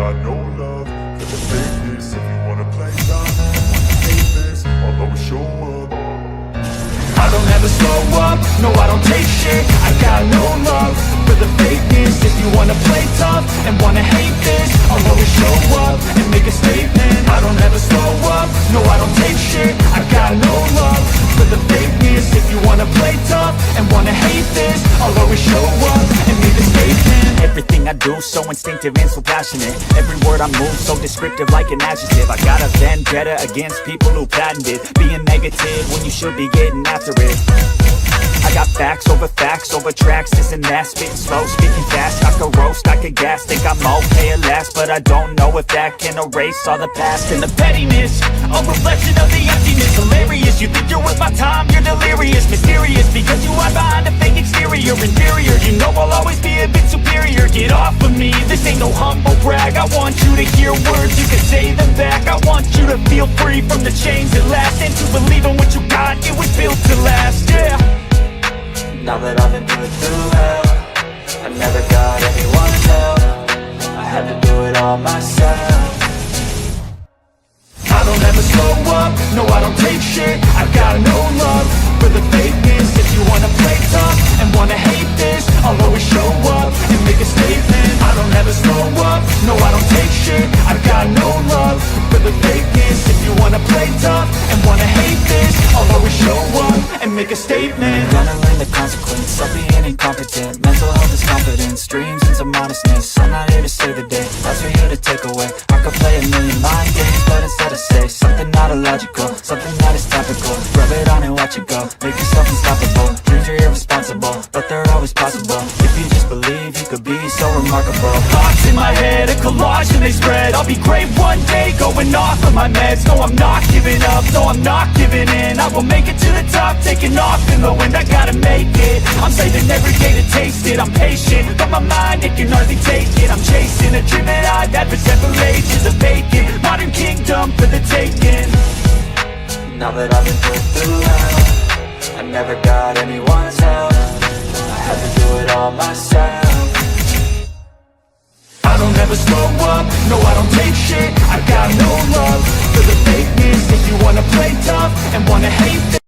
got no love for the fakeness. If you wanna play tough, hate this, I'll always show up. I don't ever slow up, no I don't take shit. I got no love for the fakeness. If you wanna play tough and wanna hate this, I'll always show up and make a statement. I don't ever slow up, no I don't take shit. I got no love for the fakeness. If you wanna play tough and wanna hate this, I'll always show up and make a statement. Everything I do so instinctive and so passionate. Every word I move so descriptive like an adjective. I got a vendetta against people who patented being negative when you should be getting after it. I got facts over tracks, this and that. Spitting slow, speaking fast. I could roast, I could gas. Think I'm okay at last, but I don't know if that can erase all the past. And the pettiness, a reflection of the emptiness. Hilarious, you think you're worth my time, you're delirious. Mysterious, because you hide behind a fake exterior. Inferior, you know I'll always be a bit superior. Get off of me, this ain't no humble brag. I want you to hear words, you can say them back. I want you to feel free from the chains that last, and to believe in what you got, it was built to last, yeah. Now that I've been through hell, I never got anyone's help. I had to do it all myself. I don't ever slow up, no I don't take shit. I got no love for the fakeness. If you wanna play tough and wanna hate this, I'll always show up and make a statement. I don't ever slow up, no I don't take shit. I got no love for the fakeness. If you wanna play tough and wanna hate this, I'll always show up and make a statement. Gonna learn the consequence of being incompetent. Mental health is confidence, dreams and some modestness. I'm not here to save the day, that's for you to take away. I could play a million mind games, but instead I say something not illogical, something that is topical. Rub it on and watch it go, make yourself unstoppable. Dreams are irresponsible, but they're always possible. If you just believe, you could be so remarkable. Thoughts in my head, a collage and they spread. I'll be great one day, going off of my meds. No, I'm not giving up, no, I'm not giving in. I will make it to the top, taking off in the wind. I gotta make it, I'm saving every day to taste it. I'm patient, but my mind, it can hardly take it. I'm chasing a dream that I've had for several ages. A vacant, modern kingdom for the taking. Now that I've been through hell, I never got anyone's help. I had to do it all myself. I don't ever slow up, no I don't take shit. I got no love for the fakeness. If you wanna play tough and wanna hate this,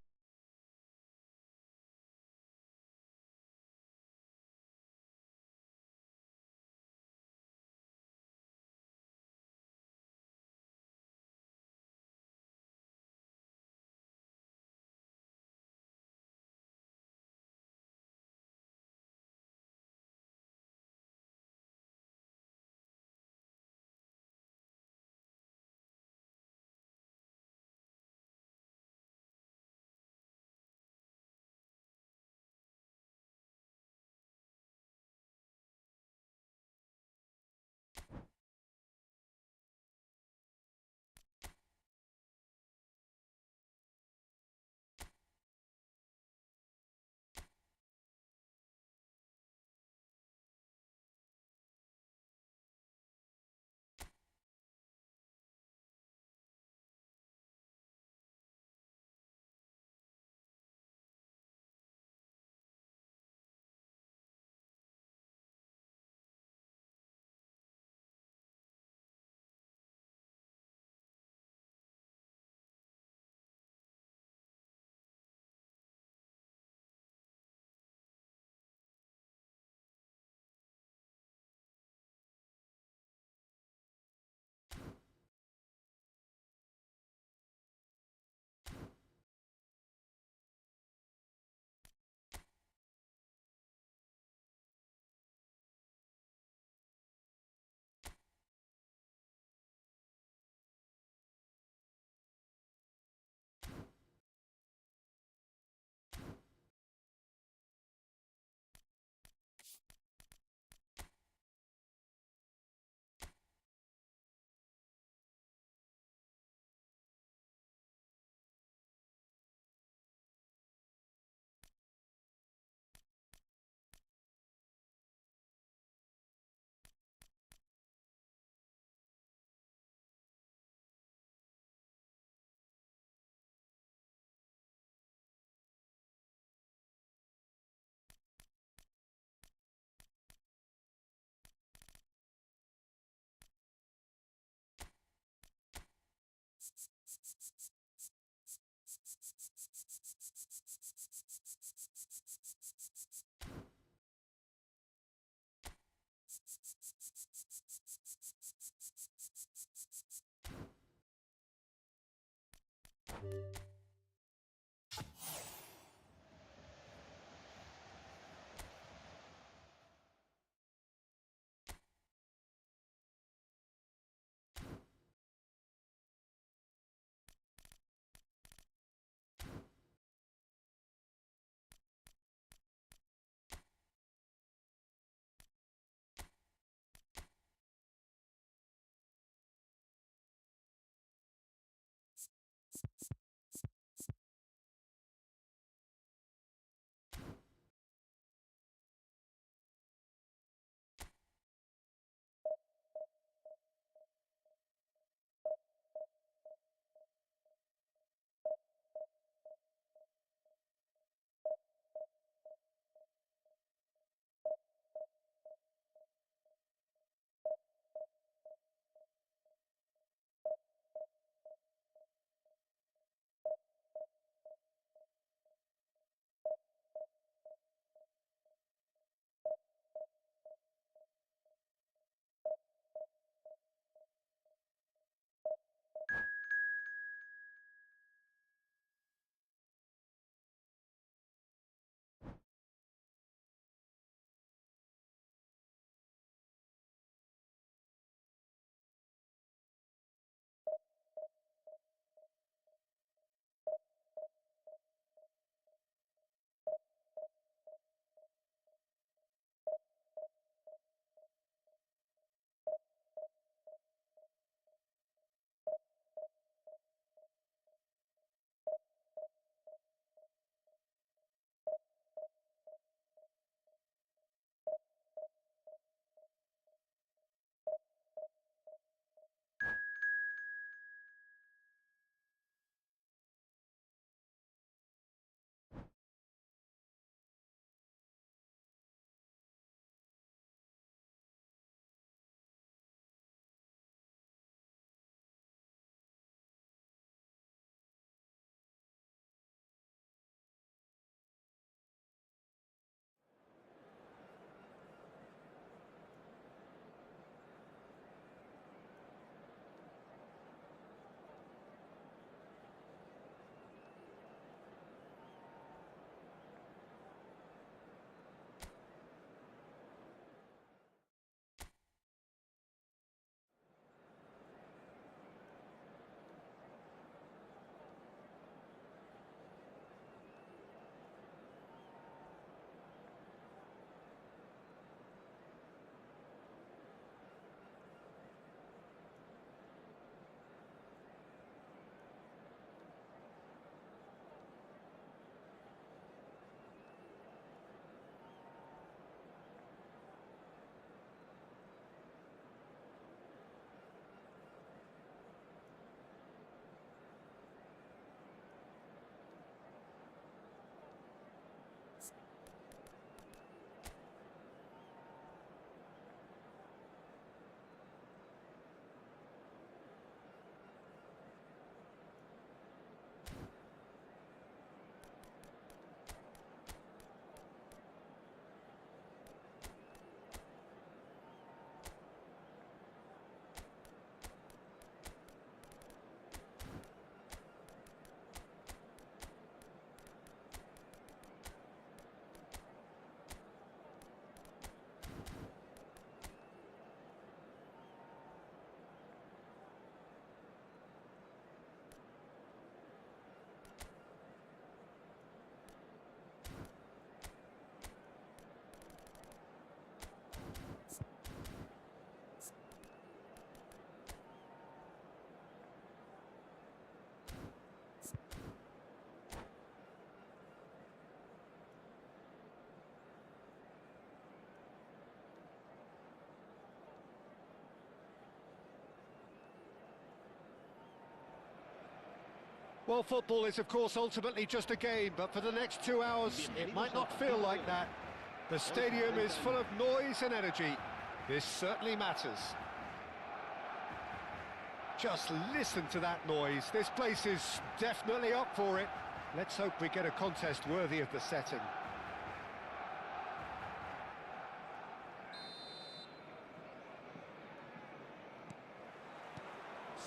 Well, football is, of course, ultimately just a game, but for the next 2 hours, it might not feel like that. The stadium is full of noise and energy. This certainly matters. Just listen to that noise. This place is definitely up for it. Let's hope we get a contest worthy of the setting.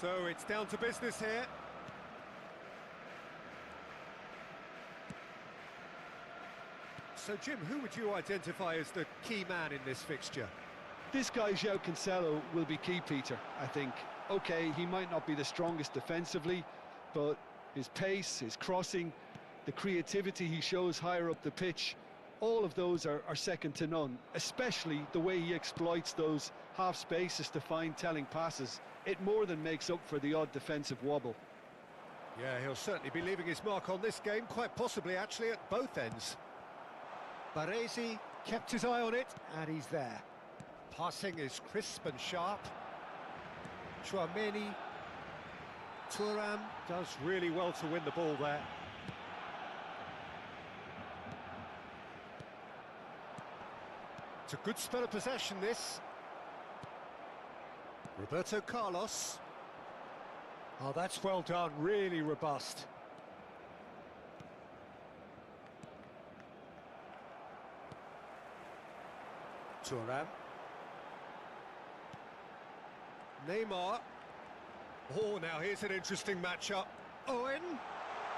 So it's down to business here. So, Jim, who would you identify as the key man in this fixture? This guy, João Cancelo, will be key, Peter, I think. OK, he might not be the strongest defensively, but his pace, his crossing, the creativity he shows higher up the pitch, all of those are second to none, especially the way he exploits those half spaces to find telling passes. It more than makes up for the odd defensive wobble. Yeah, he'll certainly be leaving his mark on this game, quite possibly actually at both ends. Baresi kept his eye on it, and he's there. Passing is crisp and sharp. Tchouaméni. Thuram does really well to win the ball there. It's a good spell of possession, this. Roberto Carlos. Oh, that's well done, really robust. Thuram. Neymar. Oh, now here's an interesting matchup. Owen.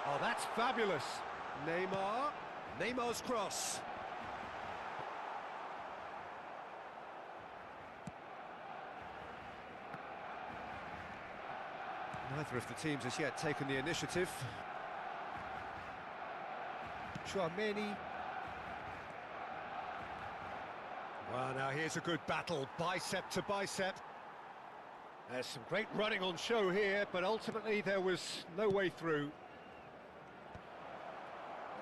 Oh, that's fabulous. Neymar. Neymar's cross. Neither of the teams has yet taken the initiative. Tchouaméni. Well, now here's a good battle, bicep to bicep. There's some great running on show here, but ultimately there was no way through.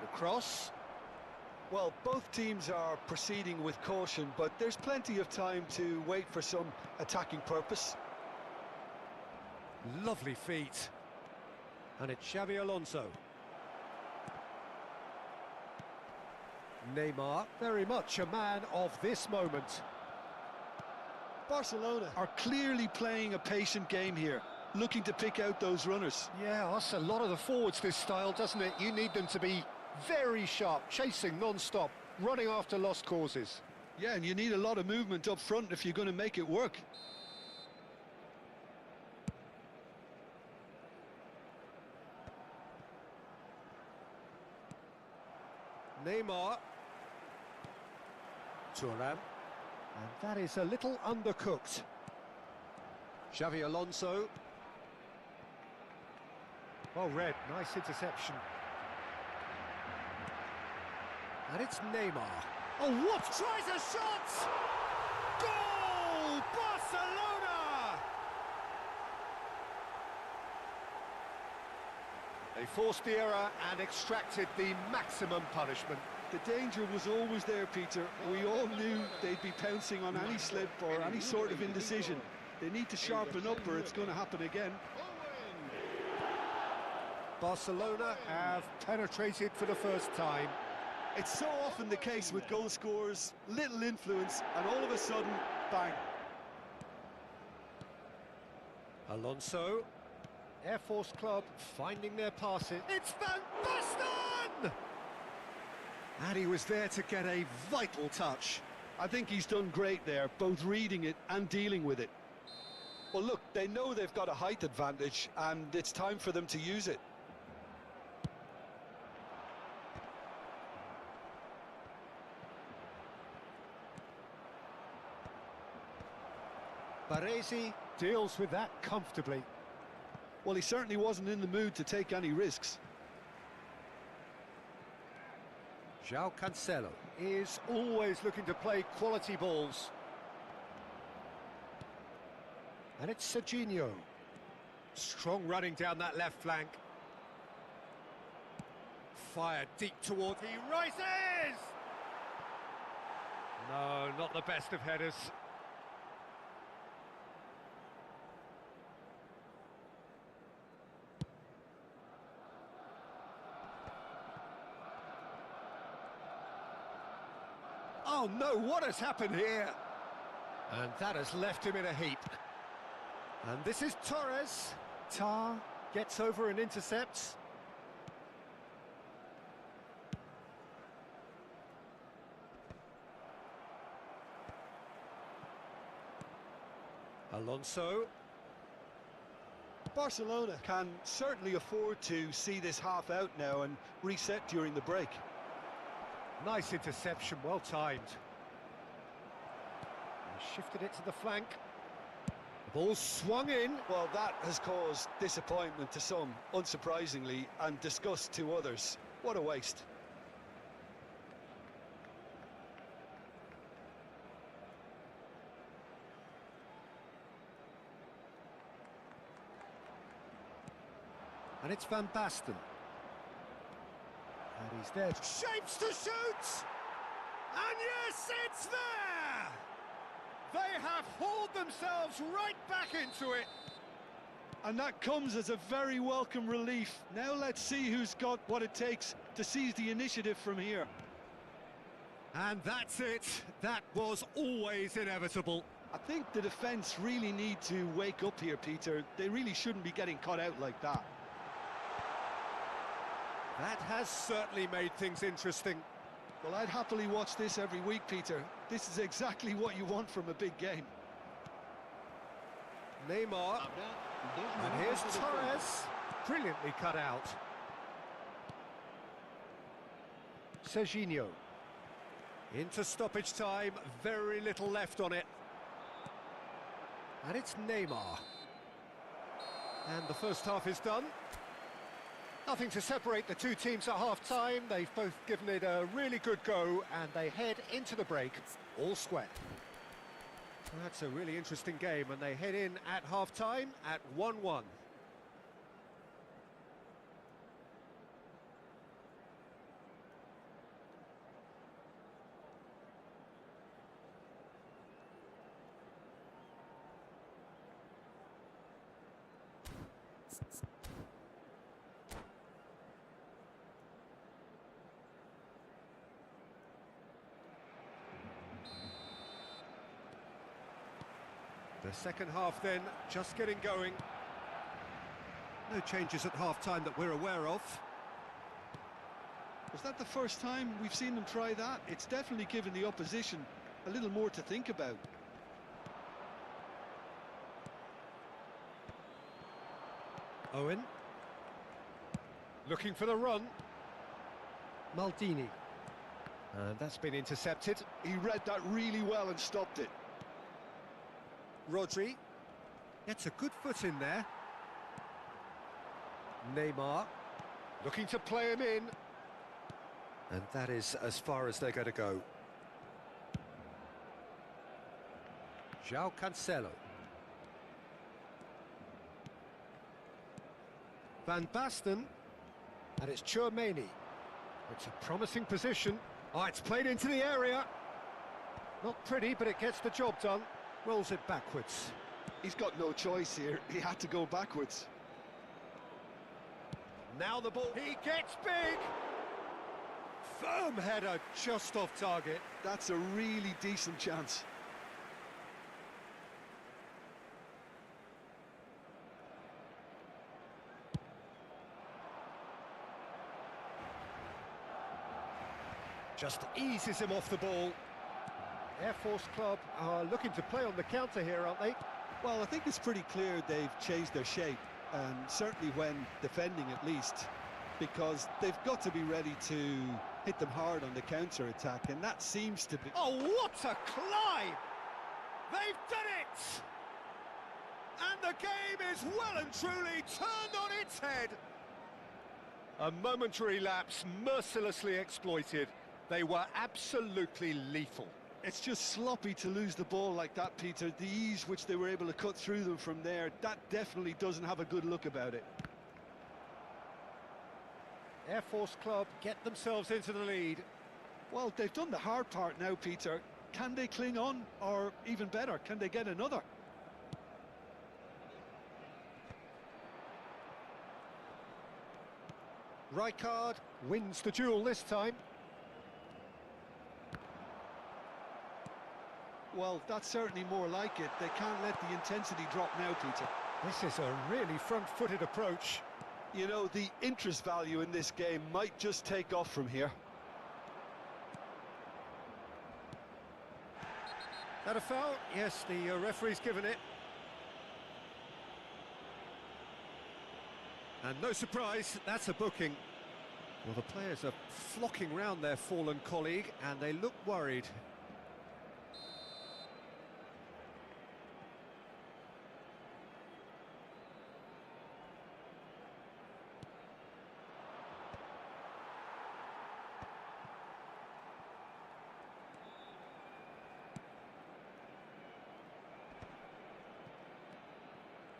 The cross. Well, both teams are proceeding with caution, but there's plenty of time to wait for some attacking purpose. Lovely feet. And it's Xavi Alonso. Neymar, very much a man of this moment. Barcelona are clearly playing a patient game here, looking to pick out those runners. Yeah, that's a lot of the forwards, this style, doesn't it? You need them to be very sharp, chasing non-stop, running after lost causes. Yeah, and you need a lot of movement up front if you're going to make it work. Neymar. Thuram. And that is a little undercooked. Xavi Alonso. Well read, nice interception. And it's Neymar. Oh, what? Tries a shot! Goal! Barcelona! They forced the error and extracted the maximum punishment. The danger was always there, Peter. We all knew they'd be pouncing on any slip or any sort of indecision. They need to sharpen up or it's going to happen again. Barcelona have penetrated for the first time. It's so often the case with goal scorers, little influence, and all of a sudden, bang. Alonso. Air Force Club finding their passes. It's Van Basten! And he was there to get a vital touch. I think he's done great there, both reading it and dealing with it. Well, look, they know they've got a height advantage, and it's time for them to use it. Baresi deals with that comfortably. Well, he certainly wasn't in the mood to take any risks. João Cancelo is always looking to play quality balls. And it's Serginho. Strong running down that left flank. Fired deep toward... He rises! No, not the best of headers. Oh no, what has happened here? And that has left him in a heap. And this is Torres. Tar gets over and intercepts. Alonso. Barcelona can certainly afford to see this half out now and reset during the break. Nice interception, well timed. He shifted it to the flank. The ball swung in. Well, that has caused disappointment to some, unsurprisingly, and disgust to others. What a waste. And it's Van Basten. And he's there. Shapes to shoot! And yes, it's there! They have hauled themselves right back into it. And that comes as a very welcome relief. Now let's see who's got what it takes to seize the initiative from here. And that's it. That was always inevitable. I think the defence really need to wake up here, Peter. They really shouldn't be getting caught out like that. That has certainly made things interesting. Well, I'd happily watch this every week, Peter. This is exactly what you want from a big game. Neymar. And here's Torres. Brilliantly cut out. Serginho. Into stoppage time. Very little left on it. And it's Neymar. And the first half is done. Nothing to separate the two teams at half-time. They've both given it a really good go, and they head into the break all square. That's a really interesting game, and they head in at half-time at 1-1. The second half then, just getting going. No changes at half-time that we're aware of. Was that the first time we've seen them try that? It's definitely given the opposition a little more to think about. Owen. Looking for the run. Maldini. And that's been intercepted. He read that really well and stopped it. Rodri gets a good foot in there. Neymar looking to play him in. And that is as far as they're going to go. João Cancelo. Van Basten. And it's Tchouaméni. It's a promising position. Oh, it's played into the area. Not pretty, but it gets the job done. Rolls it backwards. He's got no choice here. He had to go backwards. Now the ball. He gets big. Firm header just off target. That's a really decent chance. Just eases him off the ball. Air Force Club are looking to play on the counter here, aren't they? Well, I think it's pretty clear they've changed their shape, and certainly when defending at least, because they've got to be ready to hit them hard on the counter-attack, and that seems to be... Oh, what a climb! They've done it! And the game is well and truly turned on its head. A momentary lapse mercilessly exploited. They were absolutely lethal. It's just sloppy to lose the ball like that, Peter. The ease which they were able to cut through them from there, that definitely doesn't have a good look about it. Air Force Club get themselves into the lead. Well, they've done the hard part now, Peter. Can they cling on? Or even better, can they get another? Rijkaard wins the duel this time. Well, that's certainly more like it. They can't let the intensity drop now, Peter. This is a really front-footed approach. You know, the interest value in this game might just take off from here. That a foul? Yes, the referee's given it. And no surprise, that's a booking. Well, the players are flocking round their fallen colleague, and they look worried.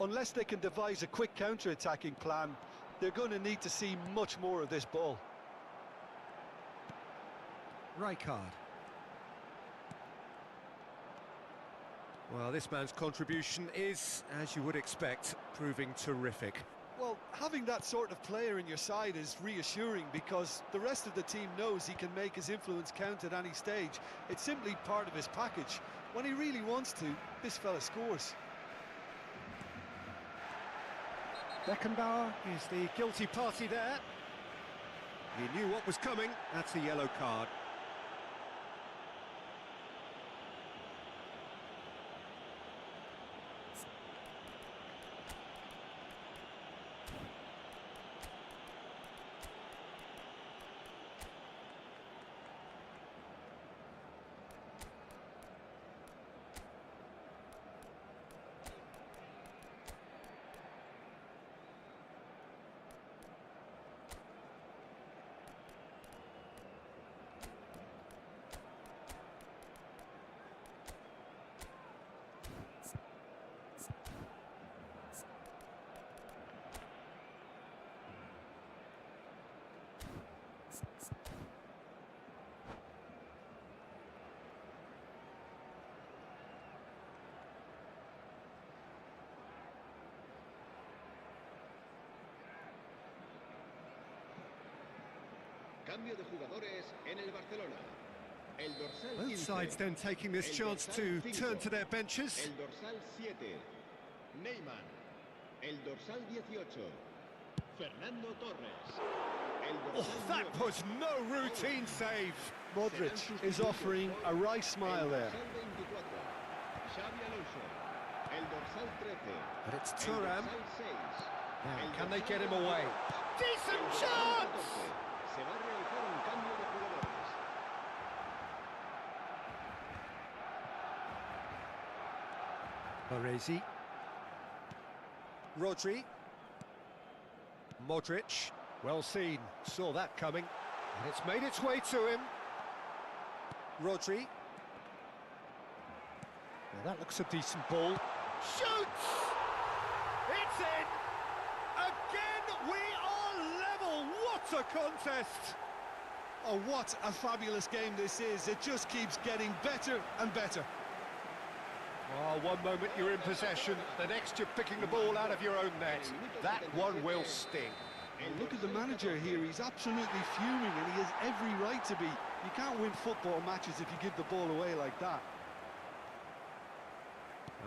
Unless they can devise a quick counter-attacking plan, they're going to need to see much more of this ball. Rijkaard. Well, this man's contribution is, as you would expect, proving terrific. Well, having that sort of player in your side is reassuring because the rest of the team knows he can make his influence count at any stage. It's simply part of his package. When he really wants to, this fella scores. Beckenbauer is the guilty party there. He knew what was coming. That's a yellow card. Cambio de jugadores en el Barcelona. El dorsal Both 15. sides then taking this chance to turn to their benches. El dorsal 7. Neymar. El dorsal 18. Fernando Torres. El Oh, dorsal that 9. was no routine save. Modric is offering a wry smile there. El dorsal 24. Xavi Alonso. El dorsal 13. But it's El Thuram. dorsal 6. Now, El can they dorsal get him 12. away? El Decent dorsal chance! 14. Se va a realizar un cambio de jugadores. Baresi. Rodri. Modric. Well seen. Saw that coming. And it's made its way to him. Rodri. Now that looks a decent ball. Shoots! It's in! Again, we are level! What a contest! Oh, what a fabulous game this is. It just keeps getting better and better. Oh, one moment you're in possession, the next you're picking the ball out of your own net. That one will sting. And look at the manager here. He's absolutely fuming and he has every right to be. You can't win football matches if you give the ball away like that.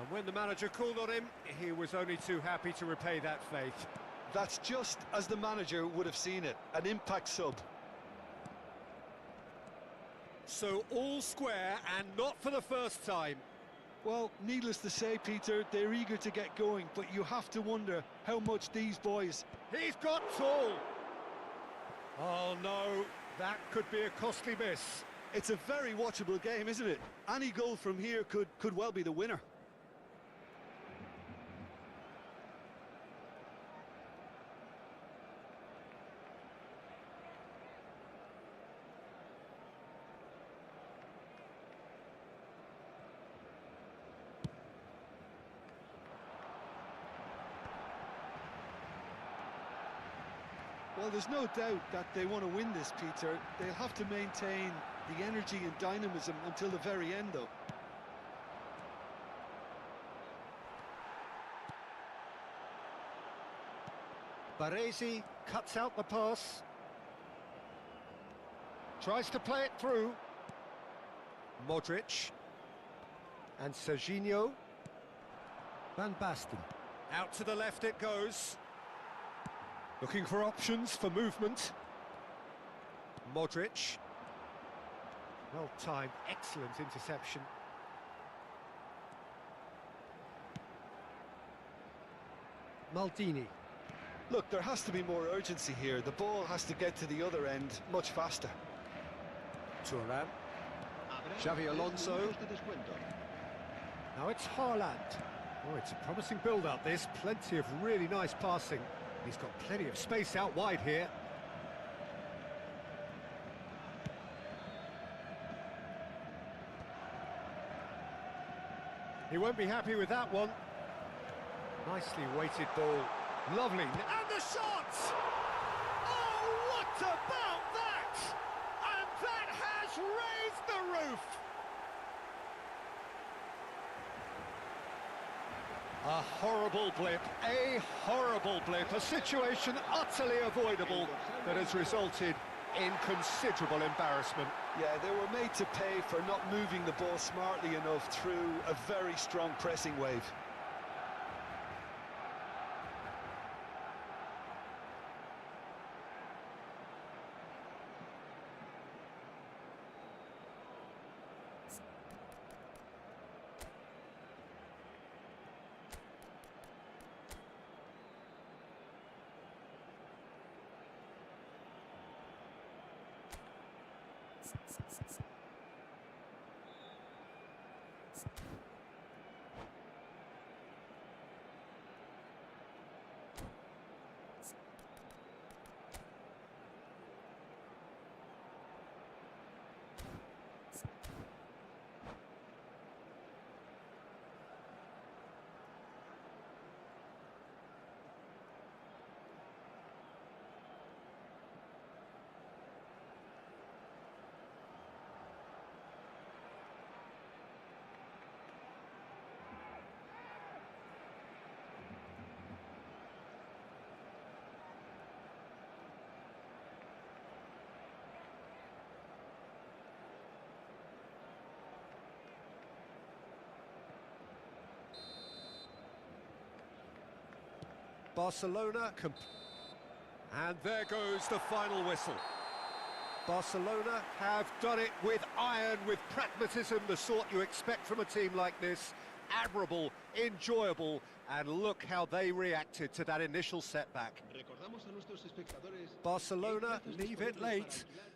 And when the manager called on him, he was only too happy to repay that faith. That's just as the manager would have seen it. An impact sub. So all square, and not for the first time. Well, needless to say, Peter, they're eager to get going, but you have to wonder how much these boys... He's got tall! Oh no, that could be a costly miss. It's a very watchable game, isn't it? Any goal from here could well be the winner. Well, there's no doubt that they want to win this, Peter. They'll have to maintain the energy and dynamism until the very end, though. Baresi cuts out the pass. Tries to play it through. Modric. And Serginho. Van Basten. Out to the left it goes. Looking for options for movement. Modric. Well timed, excellent interception. Maldini. Look, there has to be more urgency here. The ball has to get to the other end much faster. Turan. Habrá Xavi 3 Alonso. minutos de descuento. Now it's Haaland. Oh, it's a promising build-up, this. Plenty of really nice passing. He's got plenty of space out wide here. He won't be happy with that one. Nicely weighted ball. Lovely. And the shot! Oh, what about that? And that has raised the roof! A horrible blip, a situation utterly avoidable that has resulted in considerable embarrassment. Yeah, they were made to pay for not moving the ball smartly enough through a very strong pressing wave. Barcelona, and there goes the final whistle. Barcelona have done it with iron, with pragmatism, the sort you expect from a team like this. Admirable, enjoyable, and look how they reacted to that initial setback. Recordamos a nuestros espectadores que hay Barcelona plazos leave it disponibles late. para alquilar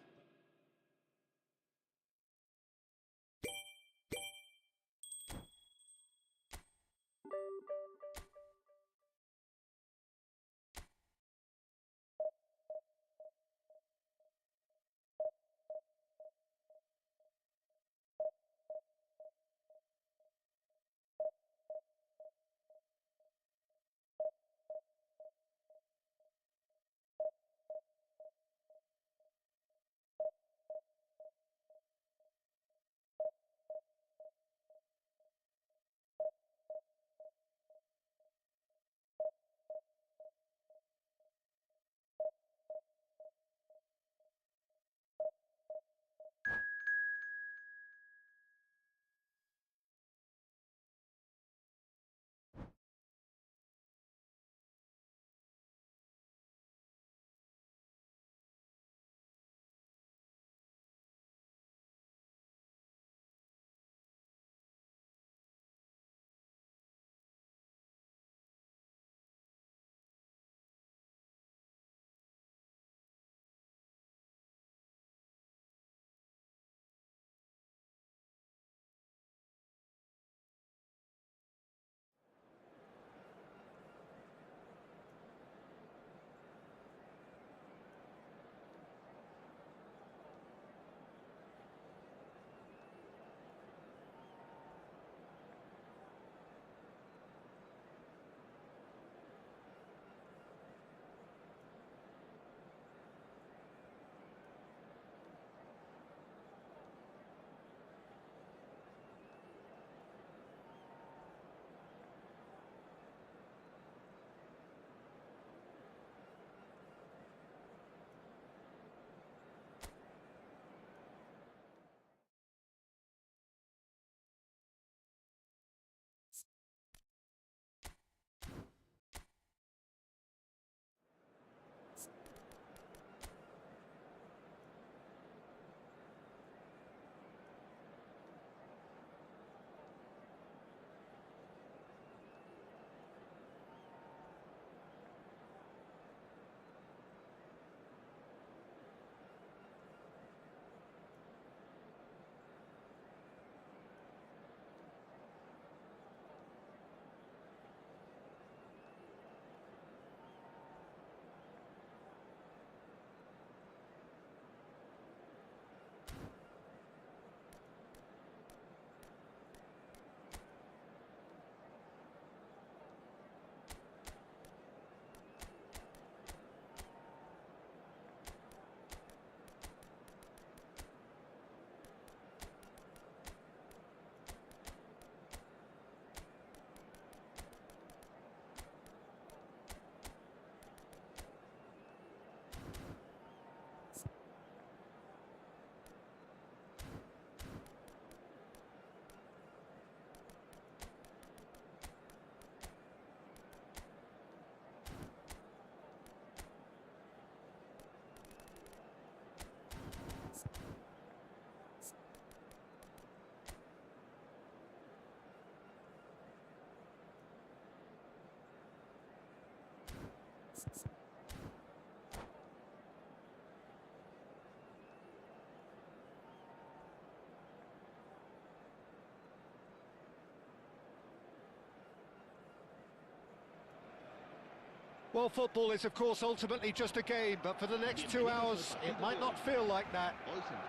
Well, football is, of course, ultimately just a game, but for the next 2 hours, it might not feel like that.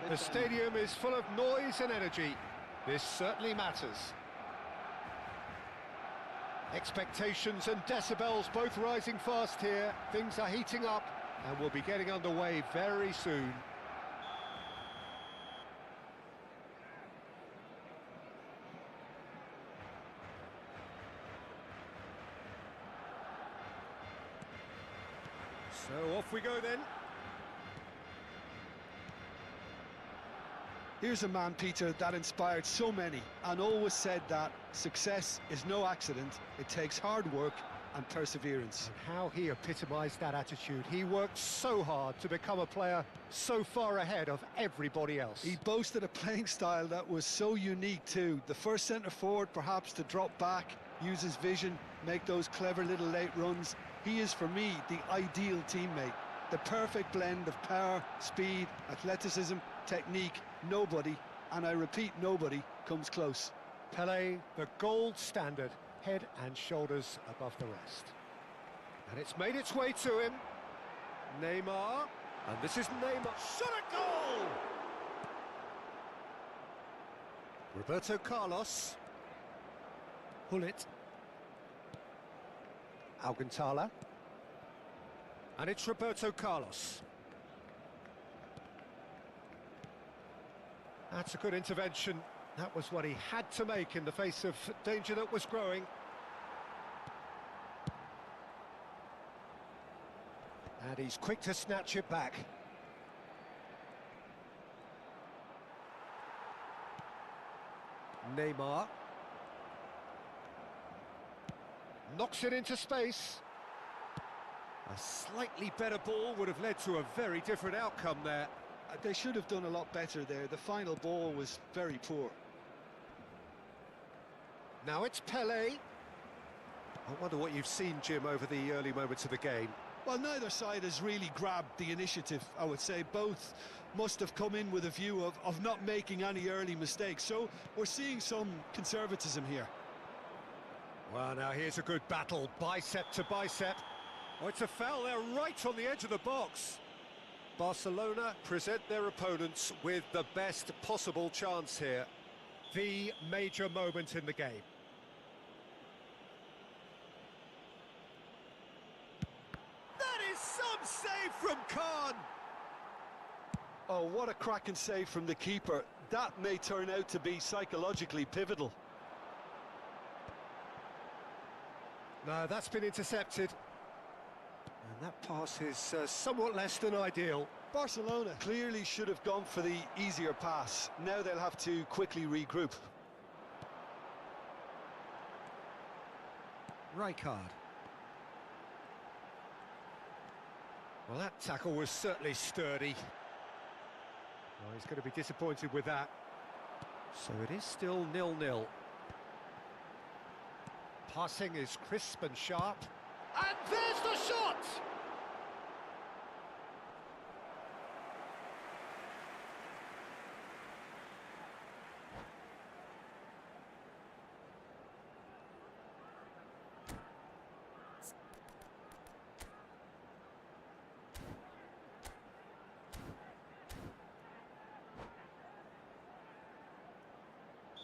The stadium is full of noise and energy. This certainly matters. Expectations and decibels both rising fast here. Things are heating up, and we'll be getting underway very soon. So off we go then. Here's a man, Peter, that inspired so many and always said that success is no accident. It takes hard work and perseverance. And how he epitomised that attitude. He worked so hard to become a player so far ahead of everybody else. He boasted a playing style that was so unique too. The first centre-forward perhaps to drop back, use his vision, make those clever little late runs. He is, for me, the ideal teammate. The perfect blend of power, speed, athleticism, technique. Nobody, and I repeat, nobody, comes close. Pelé, the gold standard, head and shoulders above the rest. And it's made its way to him. Neymar, and this is Neymar. Shot a goal! Roberto Carlos. Hullet. Alcantara. And it's Roberto Carlos. That's a good intervention. That was what he had to make in the face of danger that was growing. And he's quick to snatch it back. Neymar. Knocks it into space. A slightly better ball would have led to a very different outcome there. They should have done a lot better there. The final ball was very poor. Now it's Pelé. I wonder what you've seen, Jim, over the early moments of the game. Well, neither side has really grabbed the initiative, I would say. Both must have come in with a view of not making any early mistakes. So we're seeing some conservatism here. Well, now here's a good battle, bicep to bicep. Oh, it's a foul there right on the edge of the box. Barcelona present their opponents with the best possible chance here. The major moment in the game. That is some save from Khan! Oh, what a cracking save from the keeper. That may turn out to be psychologically pivotal. No, that's been intercepted. And that pass is somewhat less than ideal. Barcelona clearly should have gone for the easier pass. Now they'll have to quickly regroup. Rijkaard. Well, that tackle was certainly sturdy. Well, he's going to be disappointed with that. So it is still 0-0. Passing is crisp and sharp. And there's the shot!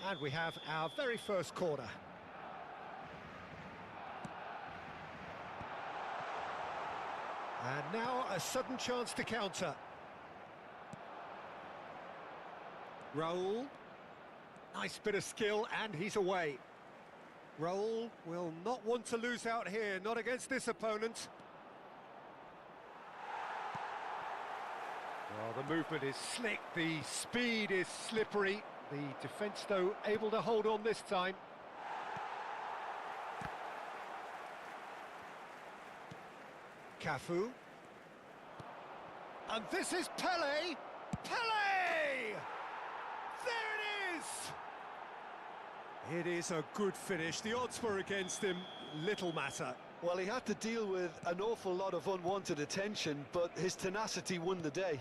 And we have our very first corner. And now a sudden chance to counter. Raul. Nice bit of skill, and he's away. Raul will not want to lose out here, not against this opponent. Well, the movement is slick, the speed is slippery. The defence, though, able to hold on this time. Cafu. And this is Pelé! Pelé! There it is! It is a good finish. The odds were against him. Little matter. Well, he had to deal with an awful lot of unwanted attention, but his tenacity won the day.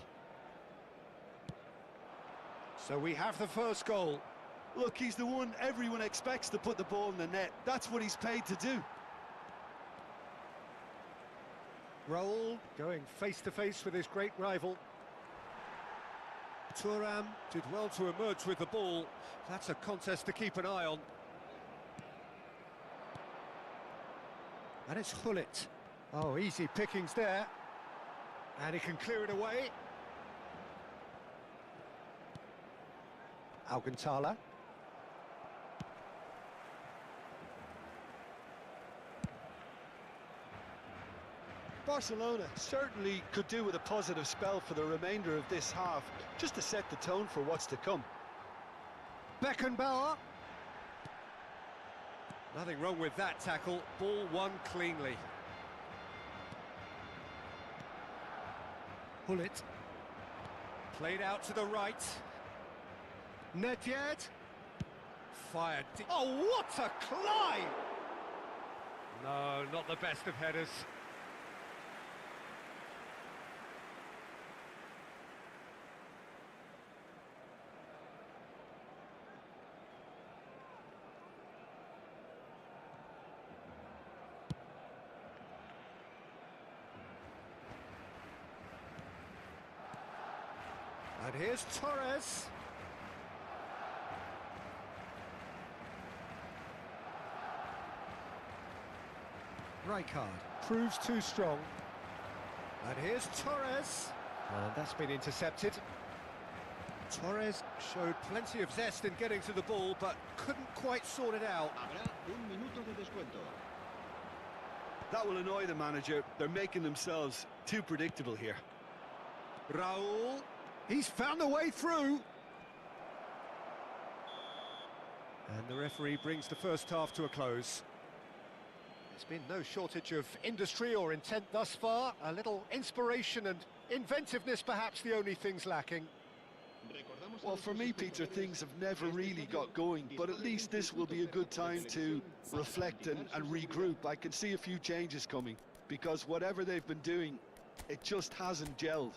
So we have the first goal. Look, he's the one everyone expects to put the ball in the net. That's what he's paid to do. Raul going face to face with his great rival. Thuram did well to emerge with the ball. That's a contest to keep an eye on. And it's Hullet. Oh, easy pickings there. And he can clear it away. Alcantara. Barcelona certainly could do with a positive spell for the remainder of this half, just to set the tone for what's to come. Beckenbauer. Nothing wrong with that tackle. Ball won cleanly. Hullet. Played out to the right. Nedved. Fired. Oh, what a climb! No, not the best of headers. And here's Torres. Rijkaard proves too strong. And here's Torres. And that's been intercepted. Torres showed plenty of zest in getting to the ball, but couldn't quite sort it out. Habrá un minuto de descuento. That will annoy the manager. They're making themselves too predictable here. Raul. He's found a way through. And the referee brings the first half to a close. There's been no shortage of industry or intent thus far. A little inspiration and inventiveness, perhaps the only things lacking. Well, for me, Peter, things have never really got going, but at least this will be a good time to reflect and regroup. I can see a few changes coming, because whatever they've been doing, it just hasn't gelled.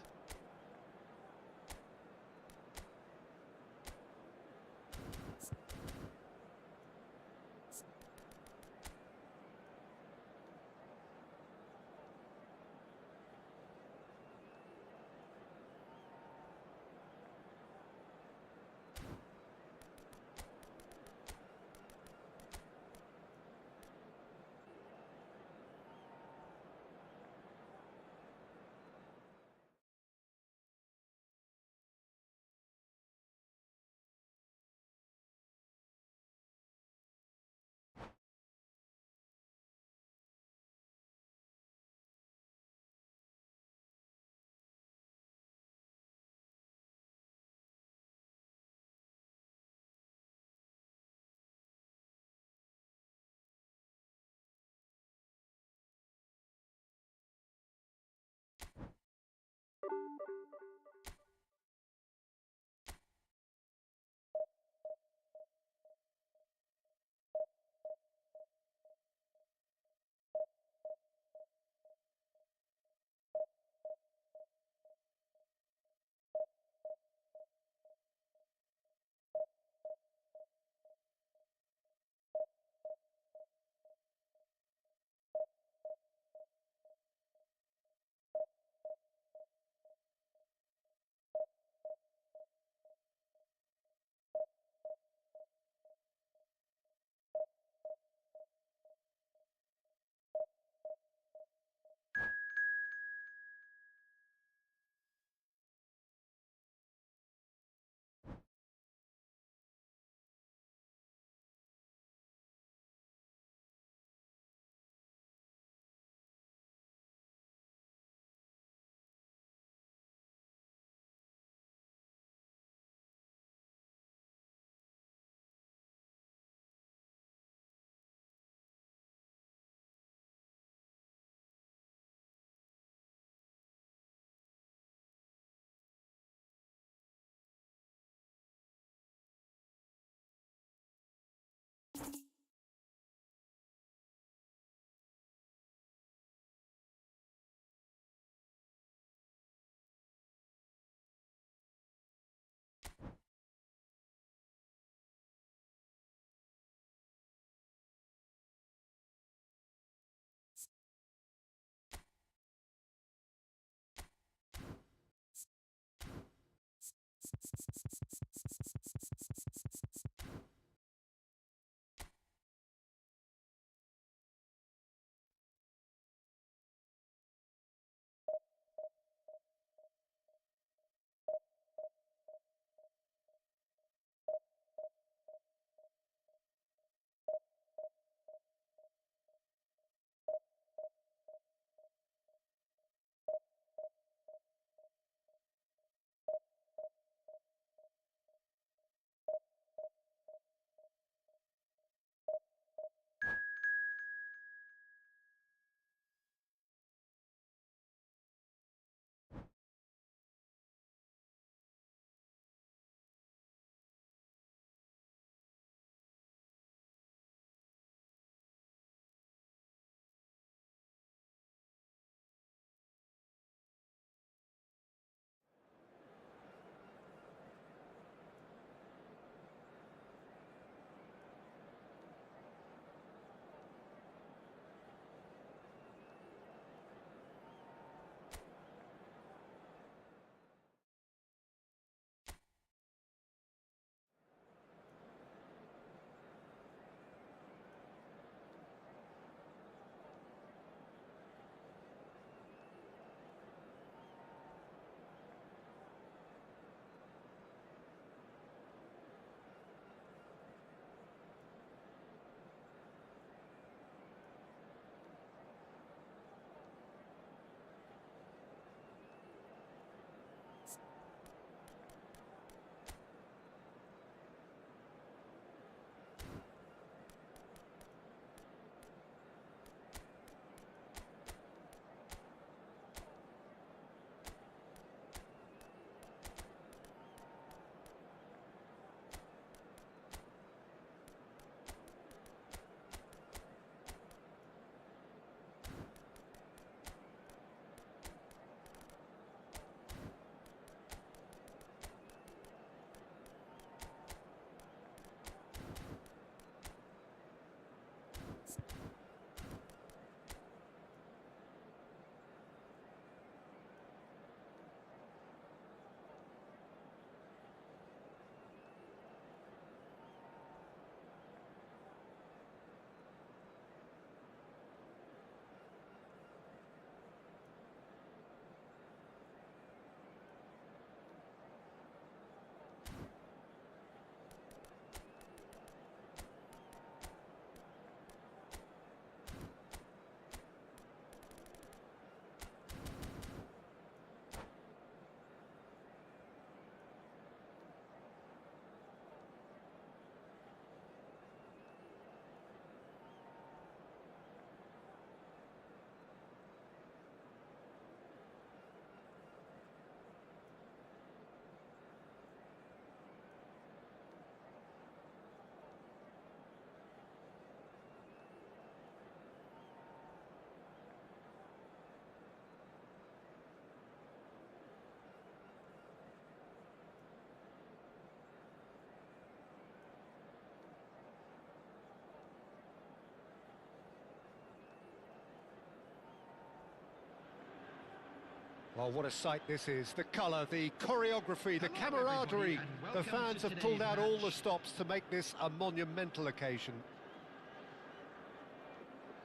Well, what a sight this is. The colour, the choreography, the camaraderie. The fans have pulled out all the stops to make this a monumental occasion.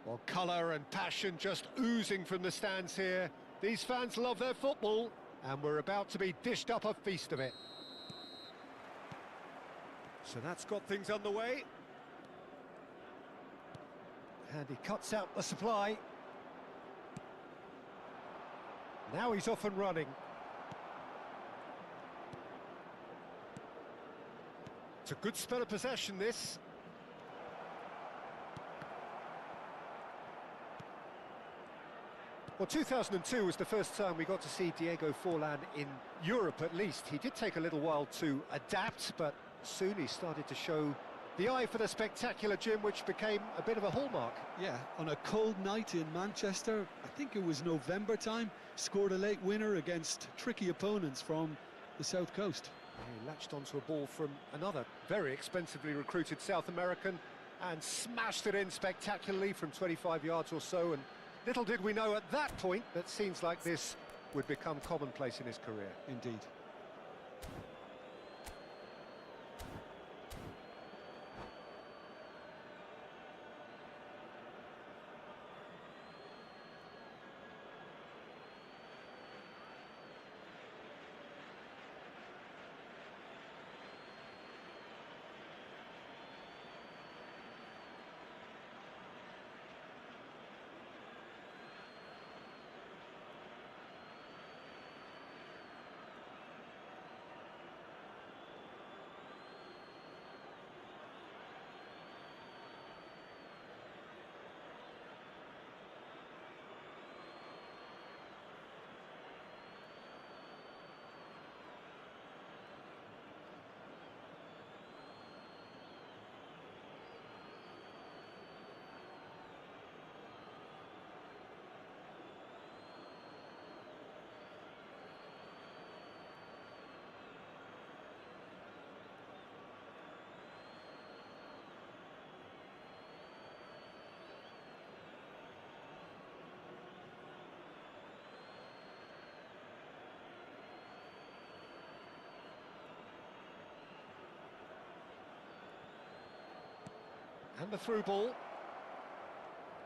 Well, colour and passion just oozing from the stands here. These fans love their football, and we're about to be dished up a feast of it. So that's got things underway. And he cuts out the supply. Now he's off and running. It's a good spell of possession, this. Well, 2002 was the first time we got to see Diego Forlan in Europe, at least. He did take a little while to adapt, but soon he started to show the eye for the spectacular, Jim, which became a bit of a hallmark. Yeah, on a cold night in Manchester, I think it was November time, scored a late winner against tricky opponents from the South Coast. He latched onto a ball from another very expensively recruited South American and smashed it in spectacularly from 25 yards or so, and little did we know at that point that scenes like this would become commonplace in his career. Indeed. And the through ball.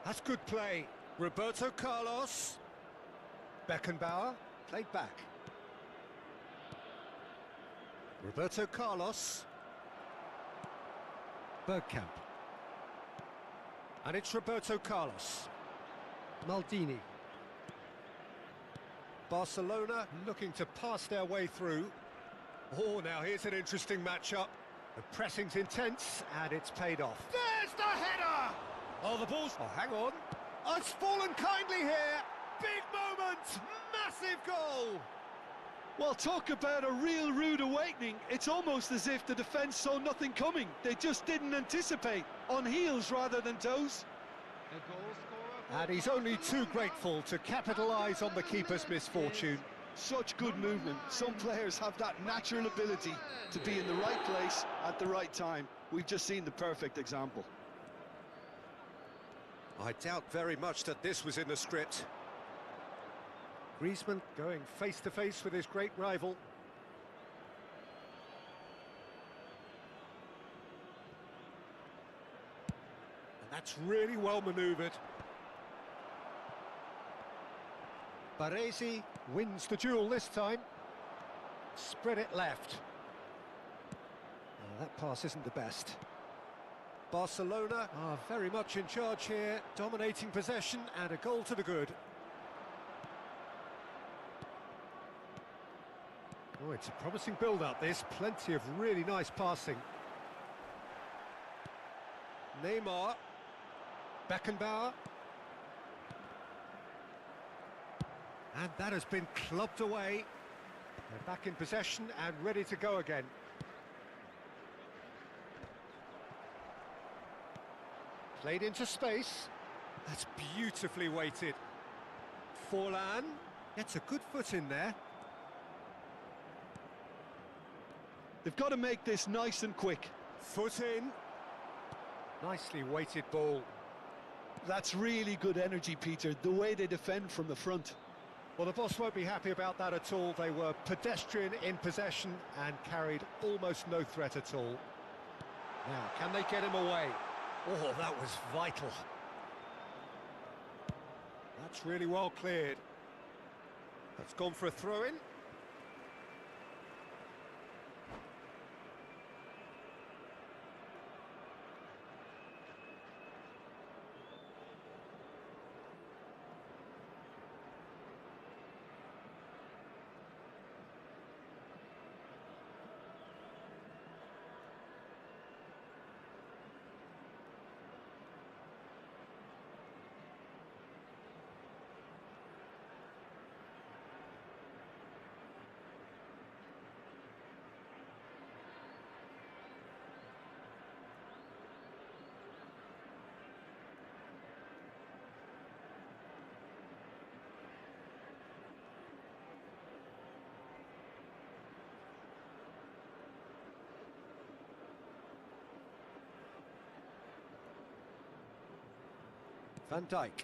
That's good play. Roberto Carlos. Beckenbauer, played back. Roberto Carlos. Bergkamp. And it's Roberto Carlos. Maldini. Barcelona looking to pass their way through. Oh, now here's an interesting matchup. The pressing's intense, and it's paid off. There's the header! Oh, the ball's... Oh, hang on. Oh, it's fallen kindly here. Big moment! Massive goal! Well, talk about a real rude awakening. It's almost as if the defence saw nothing coming. They just didn't anticipate. On heels rather than toes. The goal scorer. And he's only too grateful to capitalise on the keeper's misfortune. Such good movement. Some players have that natural ability to be in the right place at the right time. We've just seen the perfect example. I doubt very much that this was in the script. Griezmann going face-to-face with his great rival. And that's really well manoeuvred. Baresi wins the duel this time. Spread it left. Oh, that pass isn't the best. Barcelona are very much in charge here, dominating possession and a goal to the good. Oh, it's a promising build-up, this. Plenty of really nice passing. Neymar. Beckenbauer. And that has been clubbed away. They're back in possession and ready to go again. Played into space. That's beautifully weighted. Forlan gets a good foot in there. They've got to make this nice and quick. Foot in. Nicely weighted ball. That's really good energy, Peter, the way they defend from the front. Well, the boss won't be happy about that at all. They were pedestrian in possession and carried almost no threat at all. Now, can they get him away? Oh, that was vital. That's really well cleared. That's gone for a throw-in. Van Dijk.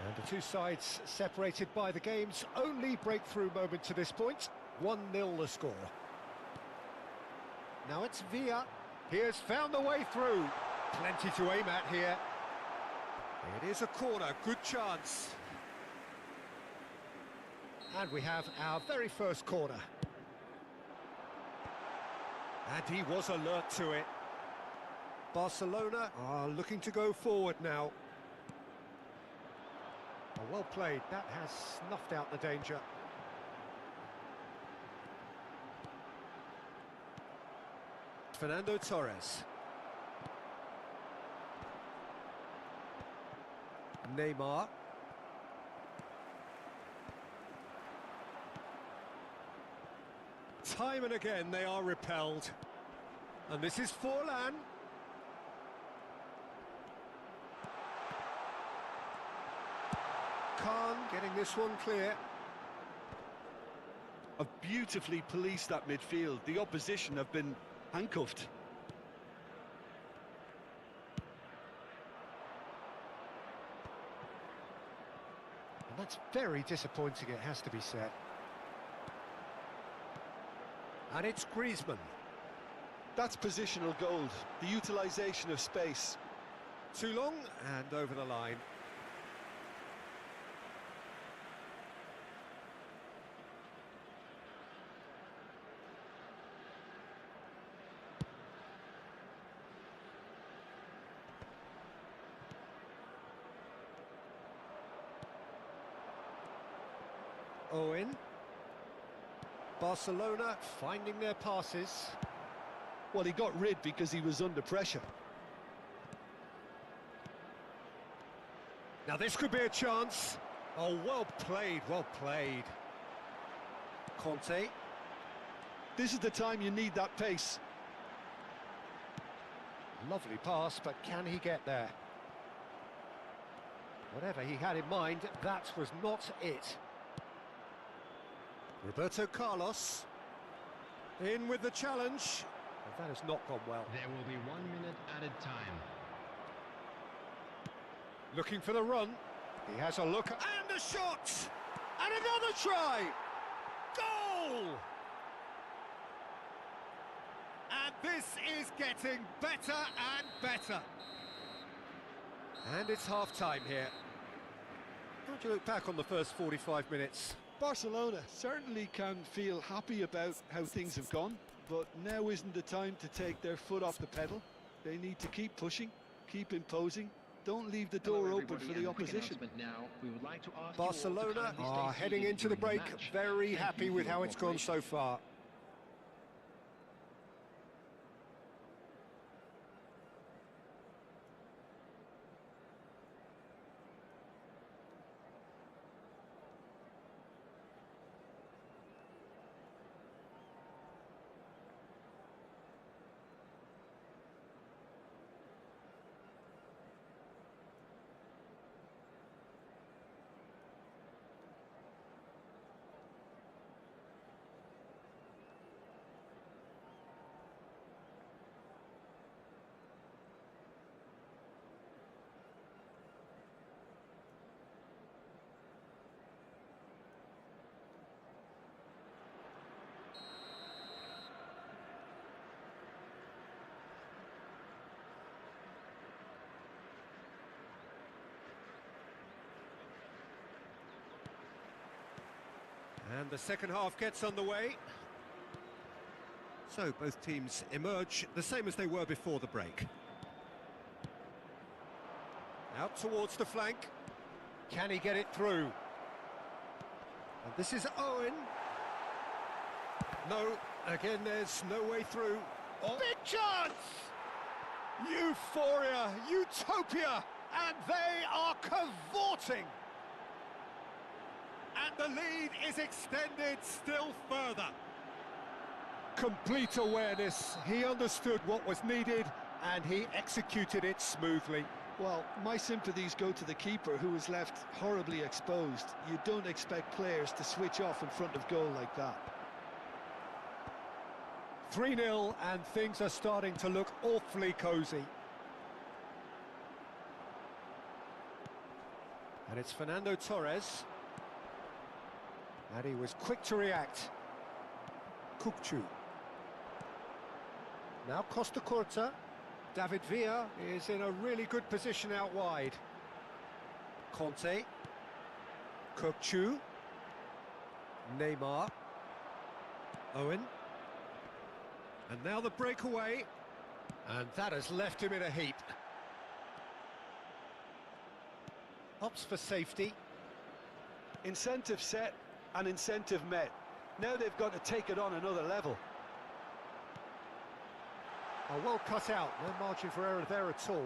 And the two sides separated by the game's only breakthrough moment to this point. 1-0 the score. Now it's Villa. He has found the way through. Plenty to aim at here. It is a corner, good chance. And we have our very first corner. And he was alert to it. Barcelona are looking to go forward now. Oh, well played, that has snuffed out the danger. Fernando Torres. Neymar. Time and again they are repelled. And this is Forlan. Khan getting this one clear. Have beautifully policed that midfield. The opposition have been handcuffed. And that's very disappointing, it has to be said. And it's Griezmann. That's positional gold, the utilisation of space. Too long and over the line. Owen. Barcelona finding their passes. Well, he got rid because he was under pressure. Now this could be a chance. Oh, well played, well played. Conte. This is the time you need that pace. Lovely pass, but can he get there? Whatever he had in mind, that was not it. Roberto Carlos. In with the challenge. Well, that has not gone well. There will be 1 minute added time. Looking for the run. He has a look and a shot! And another try! Goal! And this is getting better and better. And it's half-time here. How do you look back on the first 45 minutes? Barcelona certainly can feel happy about how things have gone, but now isn't the time to take their foot off the pedal. They need to keep pushing, keep imposing. Don't leave the door open for the opposition. Barcelona are heading into the break very happy with how it's gone so far. And the second half gets underway. So both teams emerge the same as they were before the break. Out towards the flank. Can he get it through? And this is Owen. No, again there's no way through. Oh. Big chance! Euphoria, utopia, and they are cavorting. And the lead is extended still further. Complete awareness, he understood what was needed and he executed it smoothly. Well, my sympathies go to the keeper, who was left horribly exposed. You don't expect players to switch off in front of goal like that. 3-0 and things are starting to look awfully cosy. And it's Fernando Torres. And he was quick to react. Kukcu. Now Costa Curta. David Villa is in a really good position out wide. Conte. Kukcu. Neymar. Owen. And now the breakaway. And that has left him in a heap. Opts for safety. Incentive set and incentive met. Now they've got to take it on another level. Oh, well cut out, no margin for error there at all.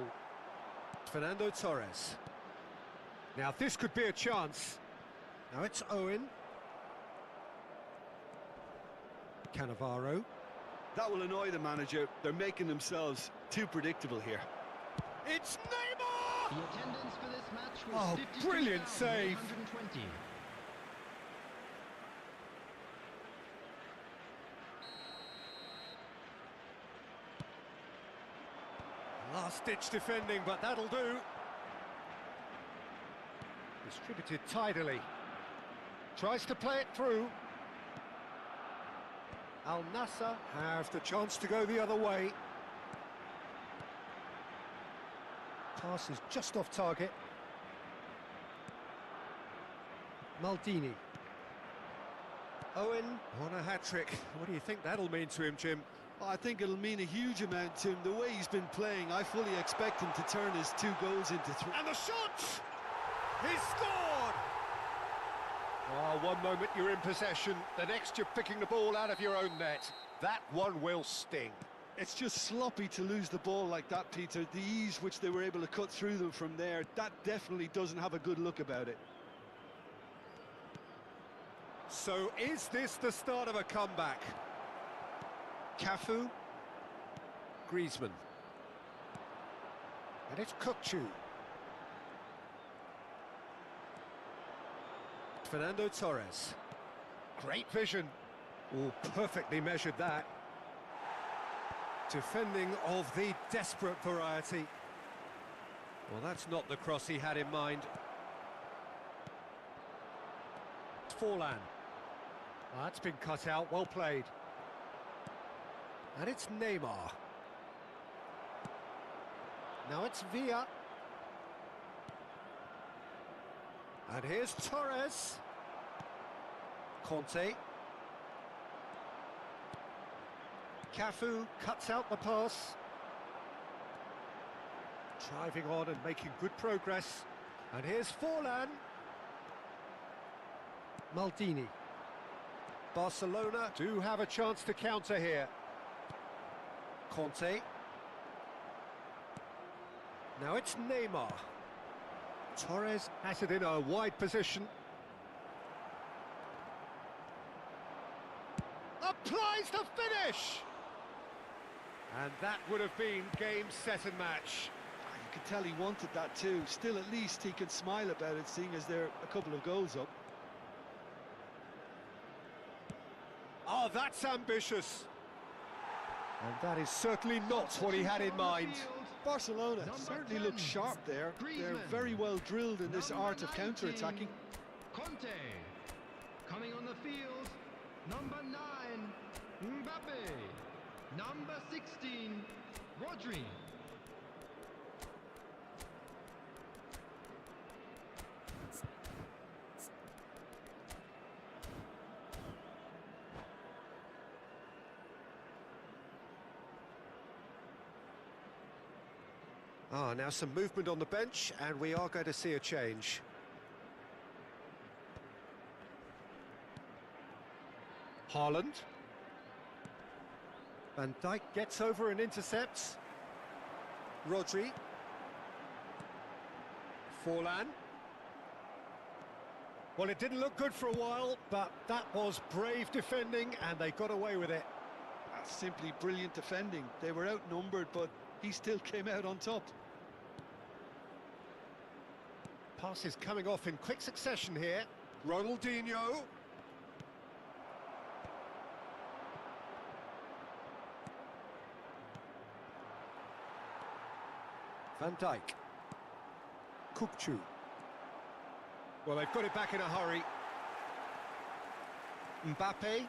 Fernando Torres. Now this could be a chance. Now it's Owen. Cannavaro. That will annoy the manager. They're making themselves too predictable here. It's Neymar! The attendance for this match was Oh, brilliant save. 52,120. Last-ditch defending, but that'll do. Distributed tidily. Tries to play it through. Al Nassr have the chance to go the other way. Pass is just off target. Maldini. Owen on a hat-trick. What do you think that'll mean to him, Jim? I think it'll mean a huge amount to him. The way he's been playing, I fully expect him to turn his 2 goals into 3. And the shot! He's scored! Oh, one moment you're in possession, the next you're picking the ball out of your own net. That one will sting. It's just sloppy to lose the ball like that, Peter. The ease which they were able to cut through them from there, that definitely doesn't have a good look about it. So is this the start of a comeback? Cafu. Griezmann. And it's Kukcu. Fernando Torres. Great vision. Oh, perfectly measured that. Defending of the desperate variety. Well, that's not the cross he had in mind. Forlan. That's been cut out, well played. And it's Neymar. Now it's Villa. And here's Torres. Conte. Cafu cuts out the pass. Driving on and making good progress. And here's Forlan. Maldini. Barcelona do have a chance to counter here. Conte. Now it's Neymar. Torres has it in a wide position. Applies the finish! And that would have been game, set and match. You could tell he wanted that too. Still, at least he can smile about it, seeing as they're a couple of goals up. Oh, that's ambitious. And that is certainly not what he had in mind. Barcelona Number certainly 10, look sharp there. They're Griezmann. very well drilled in this Number art of 19, counter-attacking. Conte. Coming on the field, number 9, Mbappe. Number 16, Rodri. Now some movement on the bench, and we are going to see a change. Haaland. Van Dijk gets over and intercepts. Rodri. Forlan. Well, it didn't look good for a while, but that was brave defending, and they got away with it. That's simply brilliant defending. They were outnumbered, but he still came out on top. Passes coming off in quick succession here. Ronaldinho. Van Dijk. Kukçu. Well, they've got it back in a hurry. Mbappe.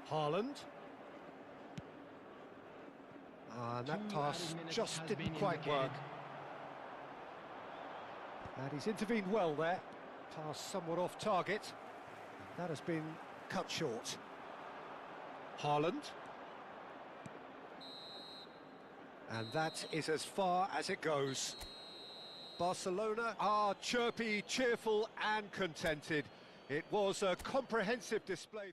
Haaland. And that pass just didn't quite work. And he's intervened well there. Pass somewhat off target. That has been cut short. Haaland. And that is as far as it goes. Barcelona are chirpy, cheerful and contented. It was a comprehensive display.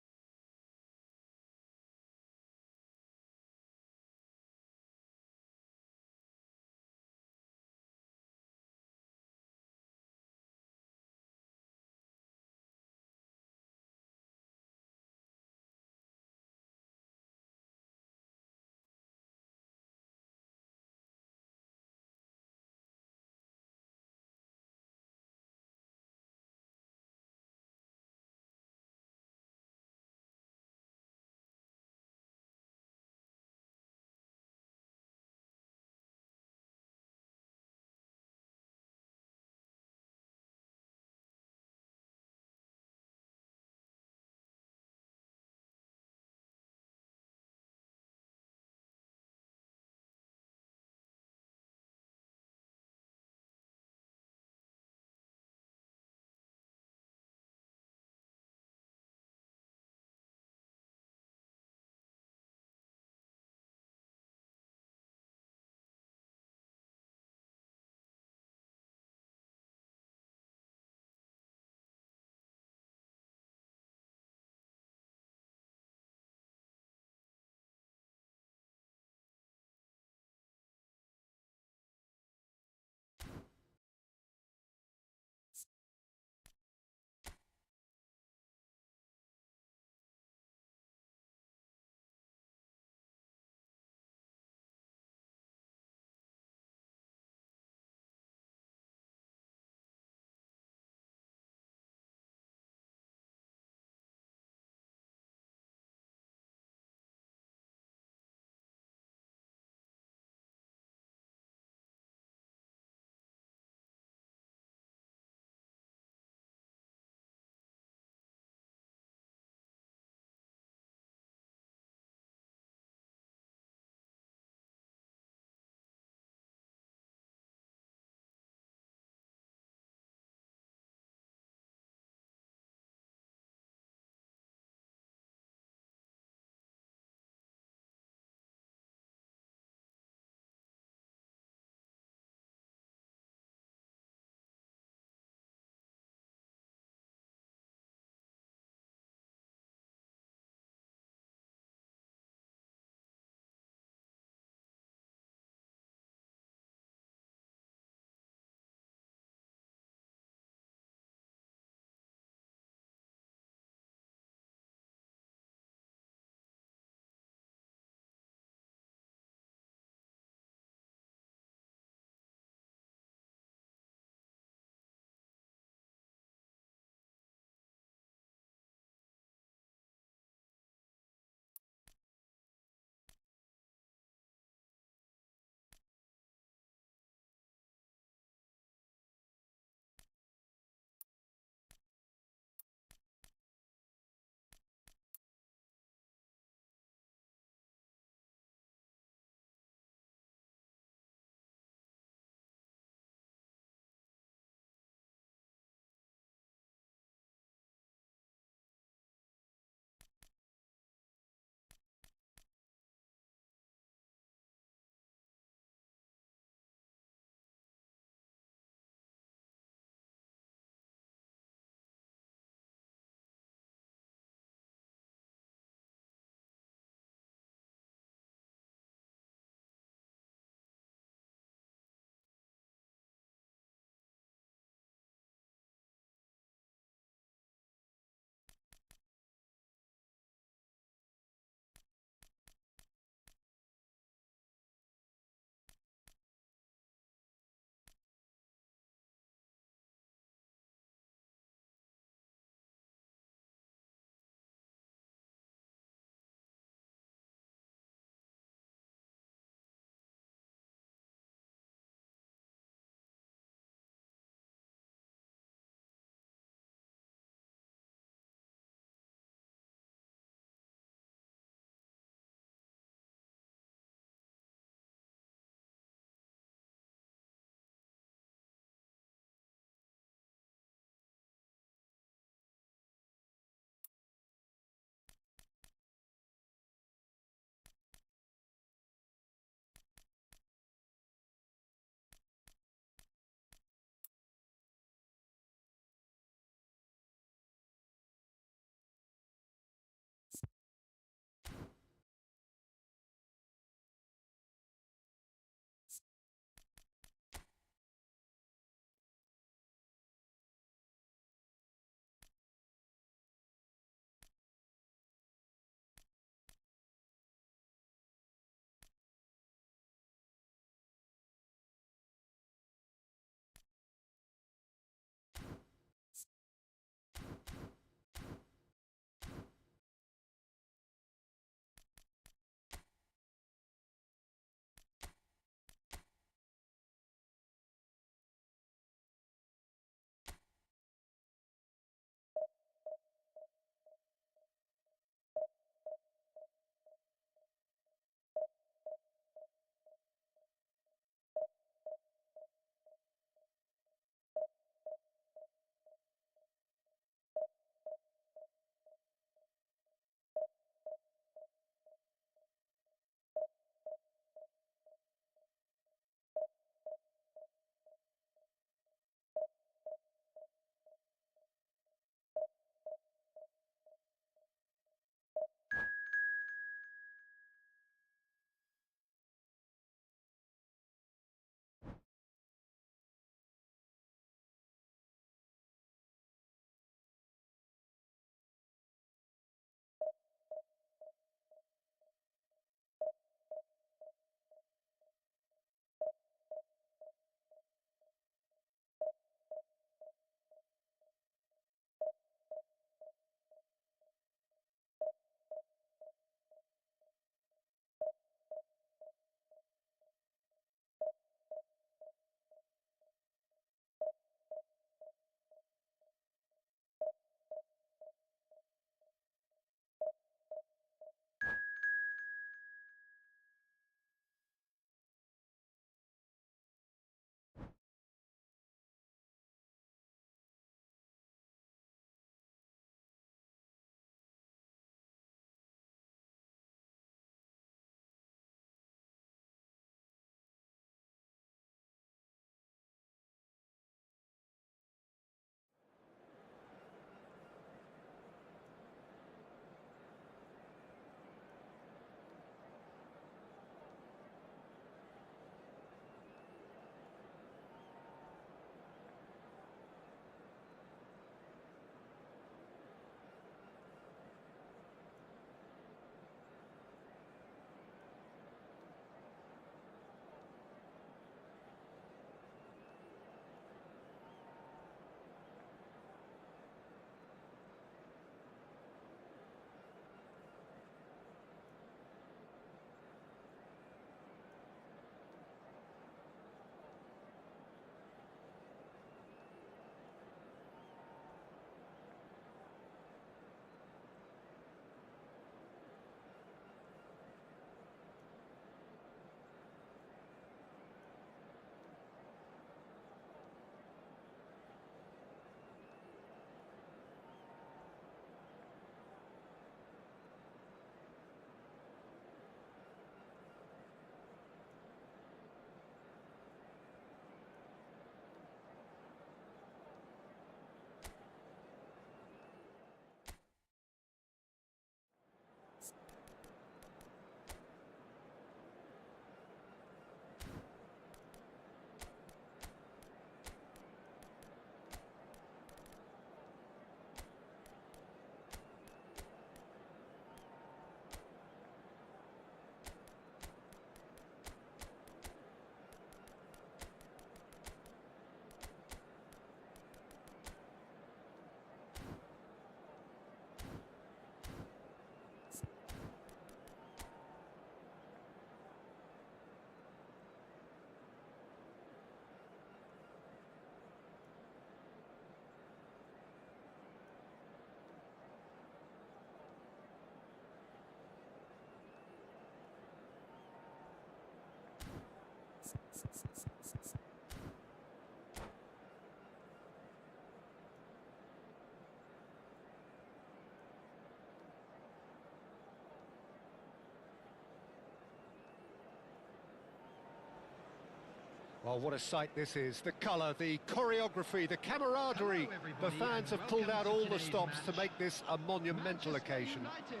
Well, what a sight this is. The colour, the choreography, the camaraderie. Hello, The everybody, fans and have pulled out welcome to all the today's stops to match. make this a monumental Manchester occasion. United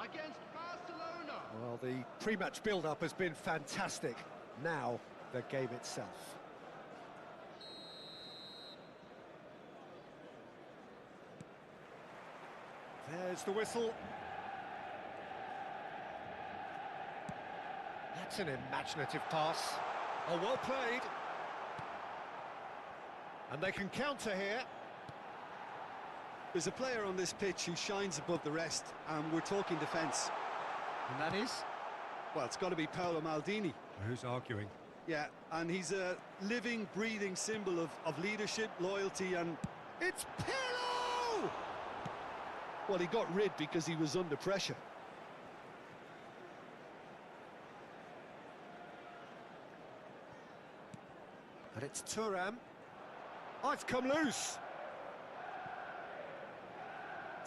against Barcelona. Well, the pre-match build-up has been fantastic. Now, the game itself. There's the whistle. That's an imaginative pass. Oh, well played. And they can counter here. There's a player on this pitch who shines above the rest, and we're talking defence. And that is? Well, it's got to be Paolo Maldini. Who's arguing? Yeah, and he's a living, breathing symbol of leadership, loyalty, and... It's Pirlo! Well, he got rid because he was under pressure. And it's Thuram. Oh, it's come loose.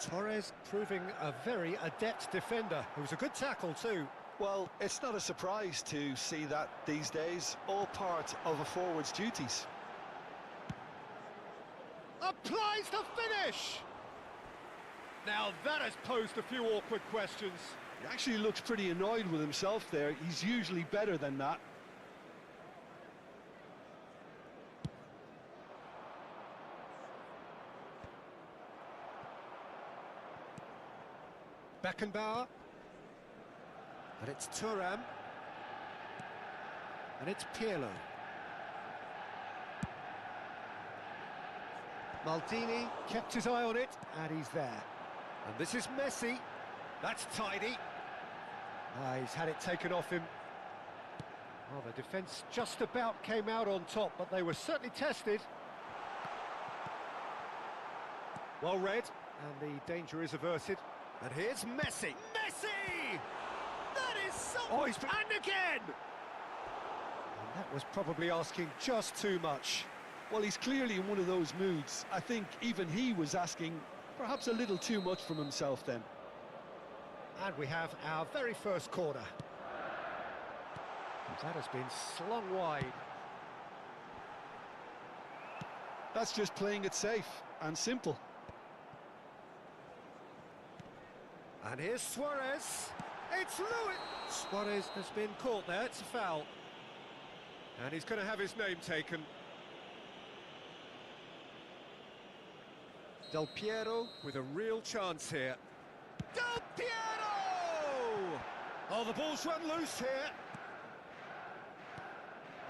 Torres proving a very adept defender. It was a good tackle too. Well, it's not a surprise to see that these days, all part of a forward's duties. Applies the finish! Now that has posed a few awkward questions. He actually looks pretty annoyed with himself there. He's usually better than that. Beckenbauer. And it's Thuram. And it's Pirlo. Maldini kept his eye on it, and he's there. And this is Messi. That's tidy. Ah, he's had it taken off him. Well, the defence just about came out on top, but they were certainly tested. Well read, and the danger is averted. And here's Messi. Messi! That is so... Oh, he's... And again! And that was probably asking just too much. Well, he's clearly in one of those moods. I think even he was asking perhaps a little too much from himself then. And we have our very first corner. That has been slung wide. That's just playing it safe and simple. And here's Suarez. It's Lewis. Suarez has been caught there. It's a foul. And he's going to have his name taken. Del Piero with a real chance here. Del Piero! Oh, the ball's run loose here.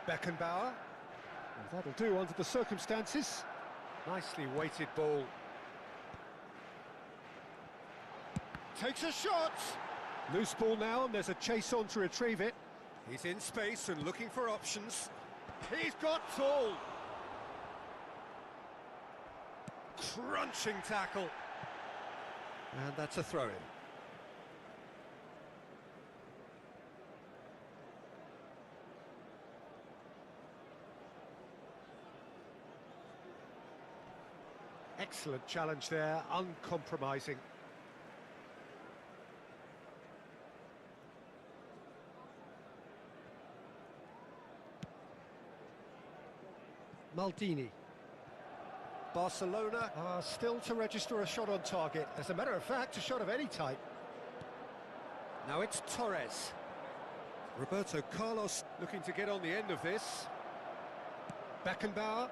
Beckenbauer. Well, that'll do under the circumstances. Nicely weighted ball. Takes a shot. Loose ball now, and there's a chase on to retrieve it. He's in space and looking for options. He's got full. Crunching tackle. And that's a throw-in. Excellent challenge there, uncompromising. Maldini. Barcelona are still to register a shot on target. As a matter of fact, a shot of any type. Now it's Torres. Roberto Carlos looking to get on the end of this. Beckenbauer.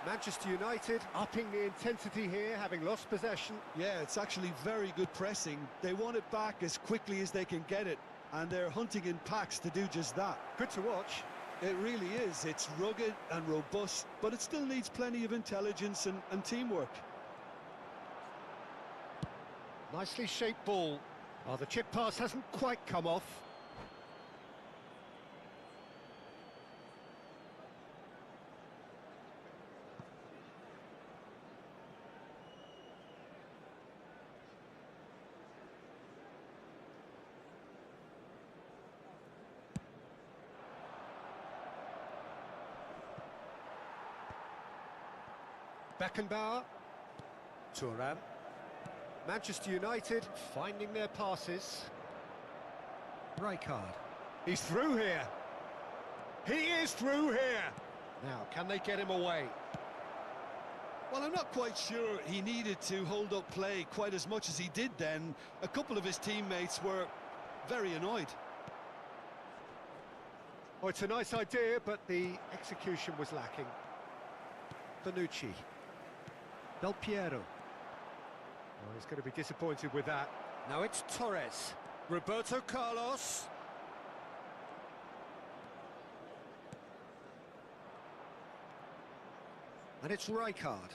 Manchester United upping the intensity here, having lost possession. Yeah, it's actually very good pressing. They want it back as quickly as they can get it, and they're hunting in packs to do just that. Good to watch. It really is. It's rugged and robust, but it still needs plenty of intelligence and teamwork. Nicely shaped ball. Oh, the chip pass hasn't quite come off. Beckenbauer. Thuram. Manchester United finding their passes. Rijkaard. He's through here. He is through here. Now, can they get him away? Well, I'm not quite sure he needed to hold up play quite as much as he did then. A couple of his teammates were very annoyed. Oh, it's a nice idea, but the execution was lacking. Bonucci. Del Piero. Oh, he's going to be disappointed with that. Now it's Torres. Roberto Carlos. And it's Rijkaard.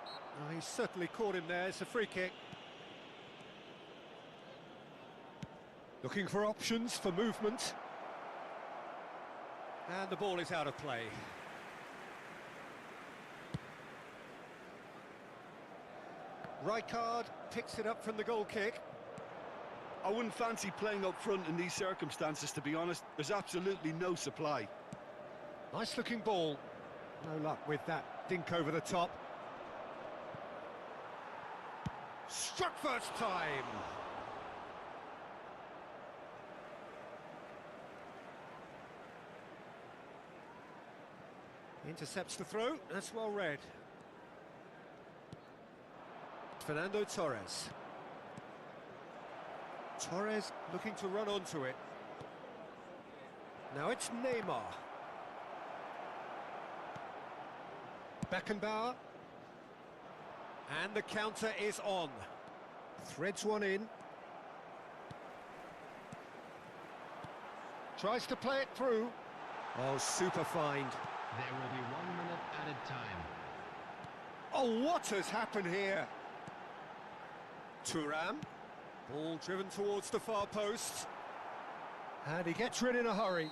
Oh, he's certainly caught him there. It's a free kick. Looking for options for movement. And the ball is out of play. Rijkaard picks it up from the goal kick. I wouldn't fancy playing up front in these circumstances, to be honest. There's absolutely no supply. Nice looking ball. No luck with that dink over the top. Struck first time. Intercepts the throw. That's well read. Fernando Torres. Torres looking to run onto it. Now it's Neymar. Beckenbauer. And the counter is on. Threads one in. Tries to play it through. Oh, super find. There will be 1 minute added time. Oh, what has happened here? Thuram. Ball driven towards the far post. And he gets rid in a hurry.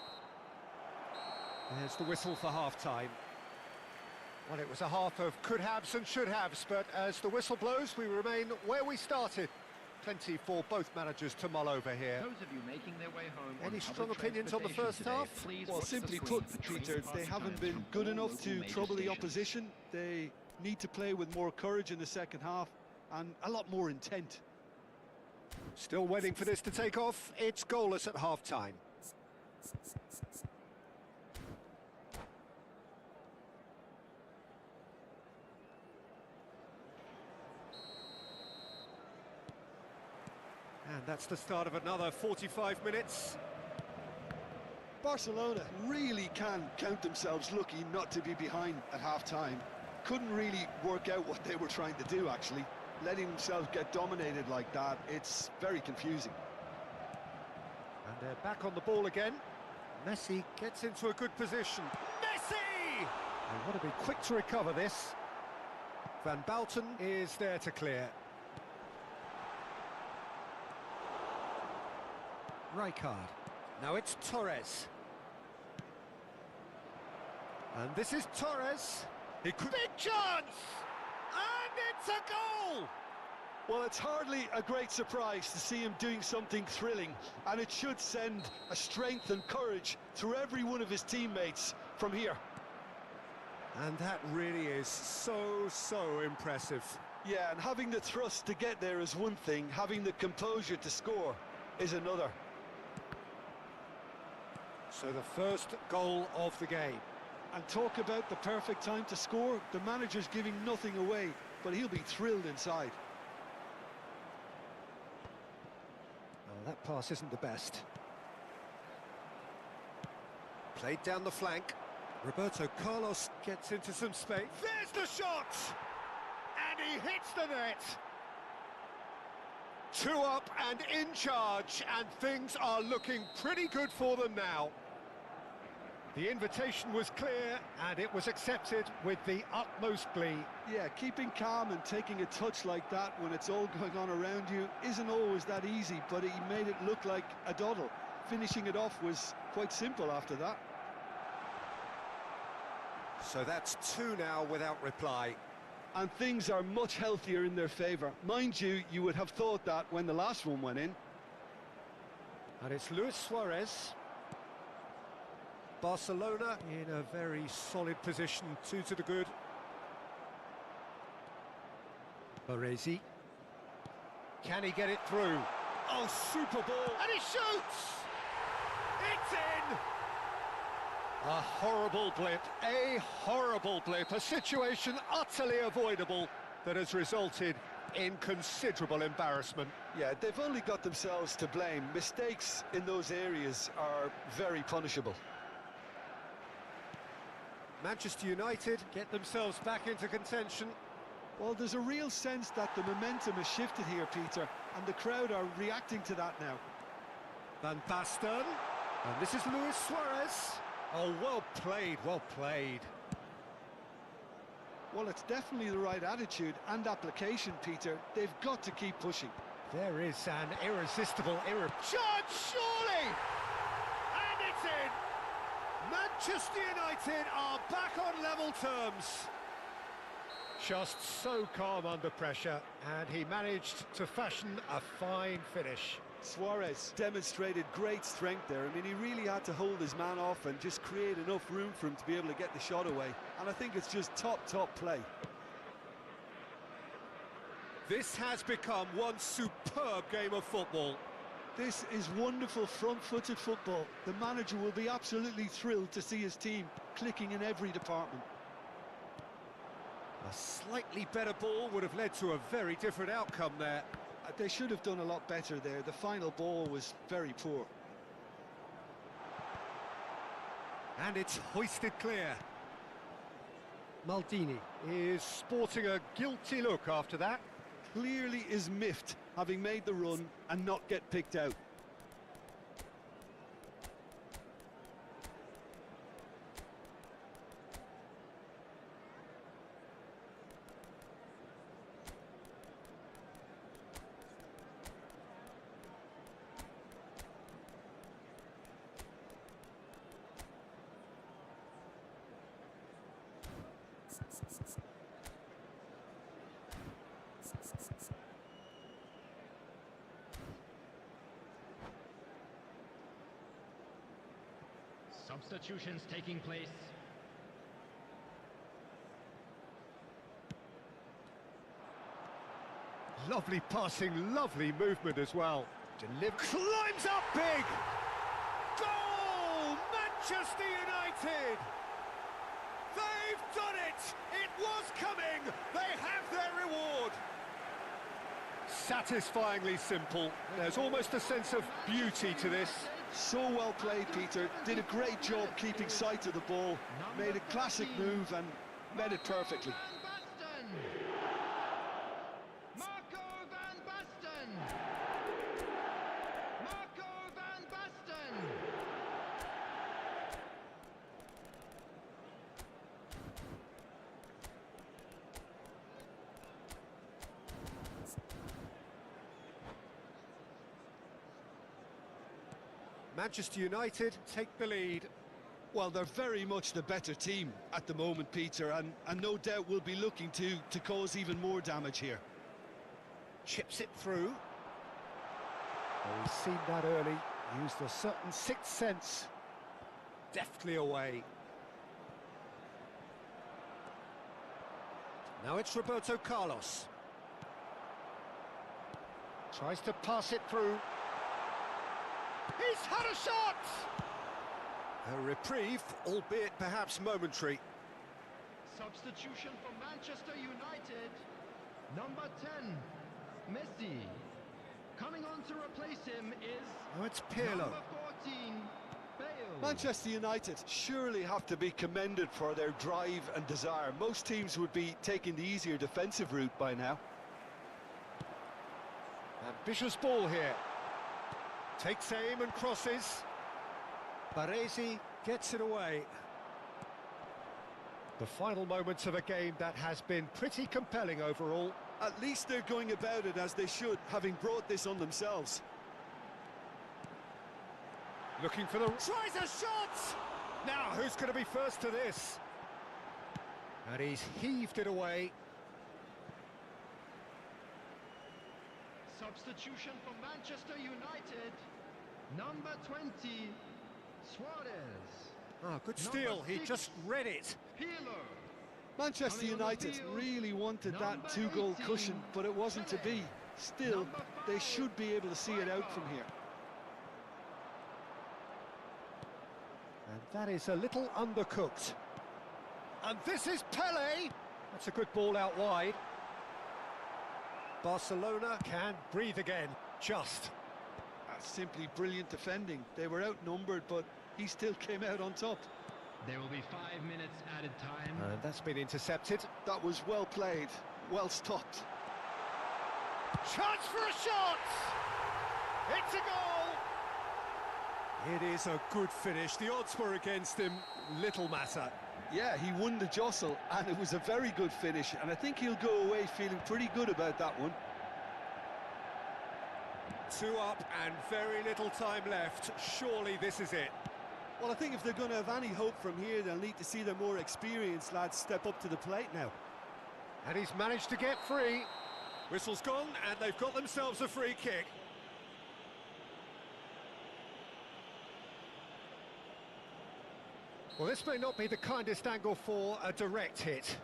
There's the whistle for half-time. Well, it was a half of could-haves and should-haves, but as the whistle blows, we remain where we started. Plenty for both managers to mull over here. Those of you making their way home Any on strong public opinions on the transportation first half? today, please Well, watch the simply screen put, for train Peter, they passing haven't times been from good all enough local to major trouble the stations. opposition. They need to play with more courage in the second half and a lot more intent. Still waiting for this to take off. It's goalless at half-time. And that's the start of another 45 minutes. Barcelona really can count themselves lucky not to be behind at half-time. Couldn't really work out what they were trying to do, actually. Letting themselves get dominated like that, it's very confusing. And they're back on the ball again. Messi gets into a good position. Messi! They want to be quick to recover this. Van Bouten is there to clear. Rijkaard. Now it's Torres. And this is Torres. He could... Big chance! And it's a goal! Well, it's hardly a great surprise to see him doing something thrilling, and it should send a strength and courage through every one of his teammates from here. And that really is so impressive. Yeah, and having the thrust to get there is one thing, having the composure to score is another. So the first goal of the game. And talk about the perfect time to score. The manager's giving nothing away, but he'll be thrilled inside. Oh, that pass isn't the best. Played down the flank. Roberto Carlos gets into some space. There's the shot! And he hits the net! 2 up and in charge, and things are looking pretty good for them now. The invitation was clear, and it was accepted with the utmost glee. Yeah, keeping calm and taking a touch like that when it's all going on around you isn't always that easy, but he made it look like a doddle. Finishing it off was quite simple after that. So that's 2 now without reply. And things are much healthier in their favour. Mind you, you would have thought that when the last one went in. And it's Luis Suarez. Barcelona in a very solid position, 2 to the good. Baresi. Can he get it through? Oh, super ball! And he shoots! It's in! A horrible blip, a situation utterly avoidable that has resulted in considerable embarrassment. Yeah, they've only got themselves to blame. Mistakes in those areas are very punishable. Manchester United get themselves back into contention. Well, there's a real sense that the momentum has shifted here, Peter, and the crowd are reacting to that now. Van Basten, and this is Luis Suarez. Oh, well played, well played. Well, it's definitely the right attitude and application, Peter. They've got to keep pushing. There is an irresistible chance, surely! And it's in! Manchester United are back on level terms. Just so calm under pressure, and he managed to fashion a fine finish. Suarez demonstrated great strength there. I mean, he really had to hold his man off and just create enough room for him to be able to get the shot away. And I think it's just top play. This has become one superb game of football. This is wonderful front-footed football. The manager will be absolutely thrilled to see his team clicking in every department. A slightly better ball would have led to a very different outcome there. They should have done a lot better there. The final ball was very poor. And it's hoisted clear. Maldini is sporting a guilty look after that. Clearly is miffed, having made the run and not get picked out. Substitutions taking place. Lovely passing, lovely movement as well. Climbs up big! Goal! Manchester United! They've done it! It was coming! They have their reward! Satisfyingly simple. There's almost a sense of beauty to this. So well played, Peter. Did a great job keeping sight of the ball. Made a classic move and met it perfectly. Marco van Basten! Marco van Basten! Manchester United take the lead. Well, they're very much the better team at the moment, Peter, and no doubt will be looking to cause even more damage here. Chips it through. Well, we've seen that early. Used a certain sixth sense. Deftly away. Now it's Roberto Carlos. Tries to pass it through. He's had a shot! A reprieve, albeit perhaps momentary. Substitution for Manchester United. Number 10, Messi. Coming on to replace him is Oh, it's Pirlo. number 14, Bale. Manchester United surely have to be commended for their drive and desire. Most teams would be taking the easier defensive route by now. Ambitious ball here. Takes aim and crosses. Baresi gets it away. The final moments of a game that has been pretty compelling overall. At least they're going about it as they should, having brought this on themselves. Looking for the... Tries a shot! Now, who's going to be first to this? And he's heaved it away. Substitution for Manchester United. Number 20, Suarez. Oh, good steal. He just read it. Pirlo. Manchester United really wanted that two-goal cushion, but it wasn't to be. Still, they should be able to see it out from here. And that is a little undercooked. And this is Pele. That's a good ball out wide. Barcelona can breathe again, just. That's simply brilliant defending. They were outnumbered, but he still came out on top. There will be 5 minutes added time. And that's been intercepted. That was well played, well stopped. Chance for a shot! It's a goal! It is a good finish. The odds were against him, little matter. Yeah, he won the jostle, and it was a very good finish, and I think he'll go away feeling pretty good about that one. 2 up and very little time left. Surely this is it. Well, I think if they're going to have any hope from here, they'll need to see their more experienced lads step up to the plate now. And he's managed to get free. Whistle's gone, and they've got themselves a free kick. Well, this may not be the kindest angle for a direct hit.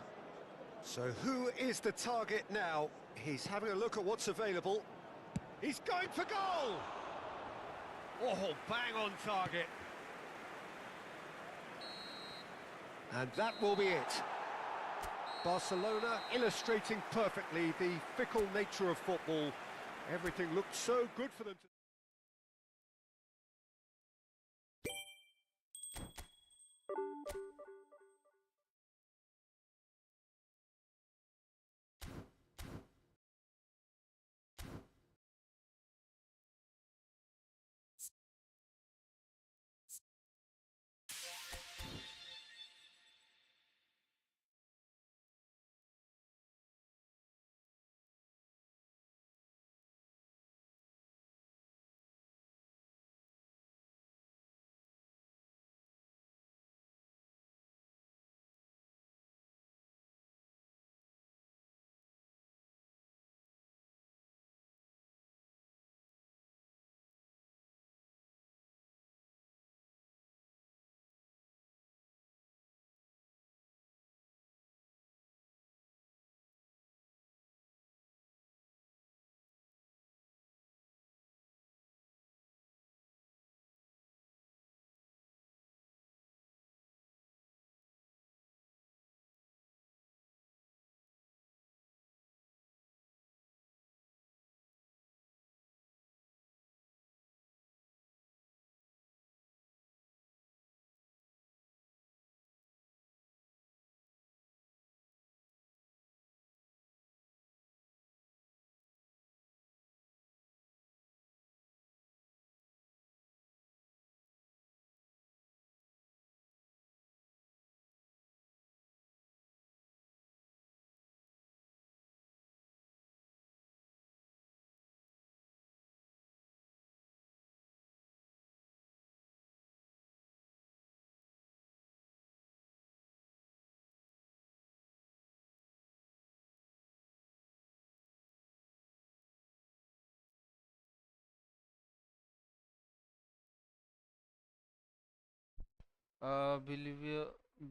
So who is the target now? He's having a look at what's available. He's going for goal! Oh, bang on target. And that will be it. Barcelona illustrating perfectly the fickle nature of football. Everything looked so good for them to...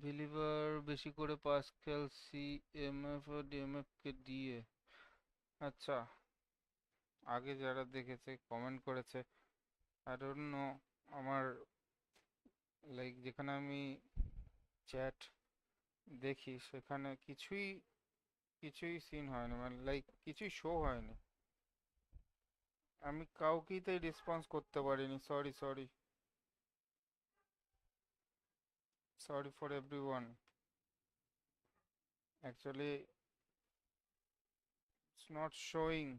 believer বেশি করে pascal CMF ও DMF কে দিয়ে। আচ্ছা, আগে যারা দেখেছে comment করেছে, I don't know, আমার like যেখানে আমি চ্যাট দেখি সেখানে কিছুই সিন হয়নি, মানে লাইক কিছুই শো হয়নি। আমি কাউকেই তাই রেসপন্স করতে পারিনি। Sorry for everyone. Actually, it's not showing,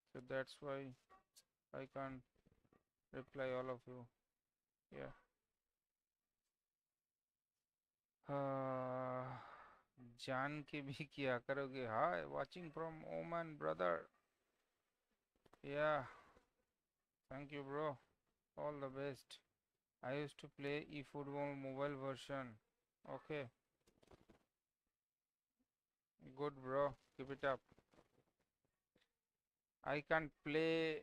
so that's why I can't reply all of you. Yeah. जान के भी क्या करोगे? Hi, watching from Oman, brother. Yeah, thank you, bro. All the best. I used to play efootball mobile version. Okay. Good, bro. Keep it up. I can't play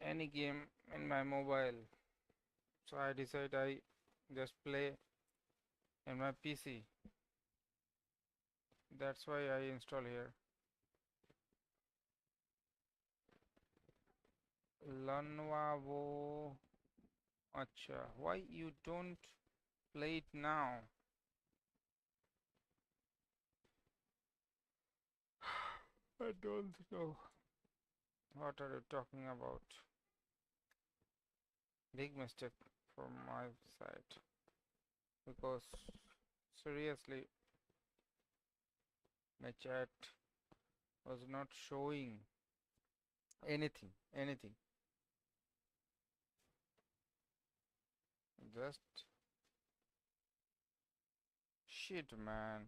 any game in my mobile, so I decide I just play in my PC. That's why I install here. Lenovo. Acha, why you don't play it now? I don't know. What are you talking about? Big mistake from my side. Because seriously, my chat was not showing anything. Just shit, man.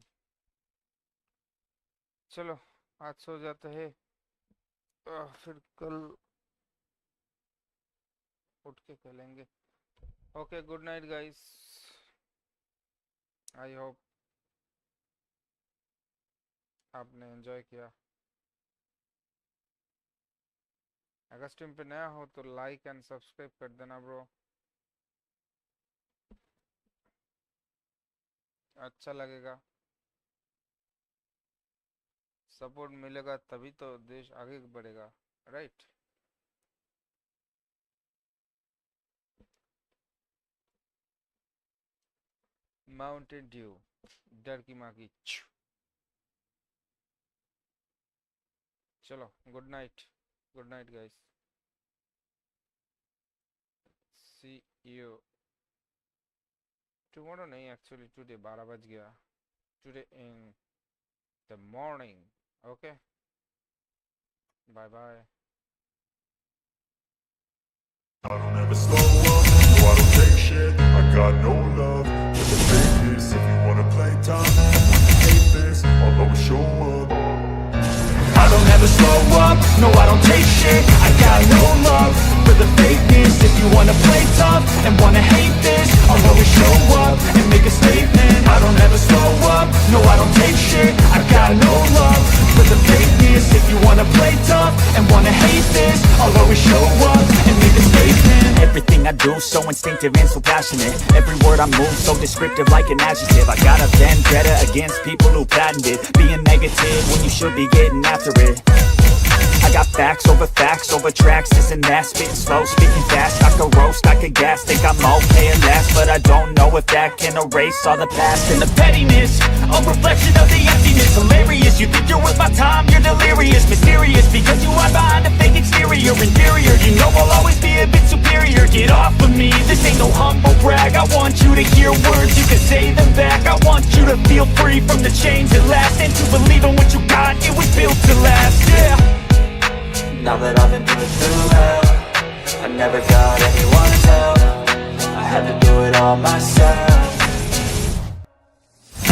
चलो आज सो जाते हैं, फिर कल उठ के खेलेंगे. Okay, good night guys. I hope आपने एंजॉय किया. अगर स्ट्रीम पे नया हो तो लाइक एंड सब्सक्राइब कर देना ब्रो. अच्छा लगेगा. सपोर्ट मिलेगा तभी तो देश आगे बढ़ेगा, राइट? माउंटेन ड्यू, डर की माँ की. चलो good night guys. See you tomorrow. नहीं, एक्चुअली टुडे 12 बज गया. Today in the morning. Okay, bye bye. I don't ever slow up, no I don't take shit. I got no love for the fakeness. If you wanna play tough, hate this, I'll always show up. I don't ever slow up, no I don't take shit. I got no love for the fakeness. If you wanna play tough and wanna hate this, I'll always show up and make a statement. I don't ever slow up, no I don't take shit. I got no love for the fakeness. If you wanna play tough and wanna hate this, I'll always show up and make a statement. Everything I do so instinctive and so passionate. Every word I move so descriptive like an adjective. I got a vendetta against people who patented being negative when you should be getting after it. I got facts over tracks, this and that. Spitting slow, speaking fast. I could roast, I could gas. Think I'm okay at last, but I don't know if that can erase all the past. And the pettiness, a reflection of the emptiness. Hilarious, you think you're worth my time, you're delirious. Mysterious, because you are behind a fake exterior. Inferior, you know I'll always be a bit superior. Get off of me, this ain't no humble brag. I want you to hear words, you can say them back. I want you to feel free from the chains that last, and to believe in what you got, it was built to last. Yeah. Now that I've been put through hell, I never got anyone's help. I had to do it all myself.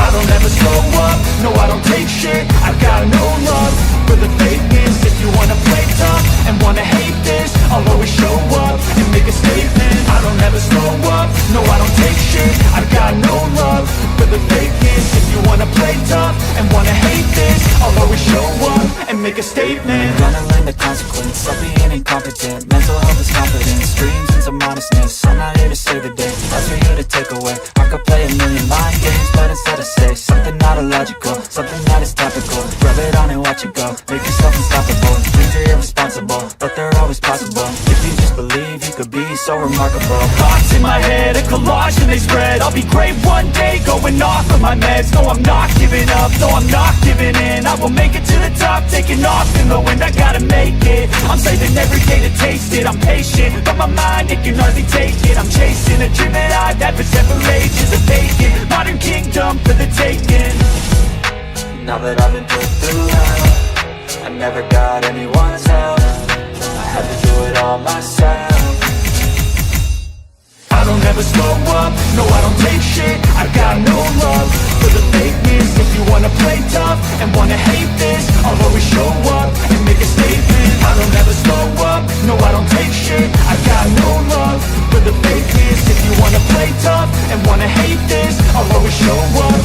I don't ever slow up, no I don't take shit. I got no love for the fakeness. If you wanna play tough and wanna hate this, I'll always show up and make a statement. I don't ever slow up, no I don't take shit. I got no love for the fakeness. If you wanna play tough and wanna hate this, I'll always show up and make a statement. Gonna learn the consequence of being incompetent. Mental health is confidence, dreams and some modestness. I'm not here to save the day, that's for you to take away. I could play a million mind games, but instead I say something not illogical, something that is topical. Rub it on and watch it go, make yourself unstoppable. Dreams are irresponsible, but they're always possible. If you just believe, you could be so remarkable. Thoughts in my head, a collage and they spread. I'll be great one day, going off of my meds. No, I'm not giving up, no, I'm not giving in. I will make it to the top, taking off in the wind. I gotta make it, I'm saving every day to taste it. I'm patient, but my mind, it can hardly take it. I'm chasing a dream that I've had for several ages. A vacant, modern kingdom for the taking. Now that I've been put through hell, I never got anyone's help. I had to do it all myself. I don't ever slow up, no I don't take shit. I got no love for the fakeness. If you wanna play tough and wanna hate this, I'll always show up and make a statement. I don't ever slow up, no I don't take shit. I got no love for the fakeness. If you wanna play tough and wanna hate this, I'll always show up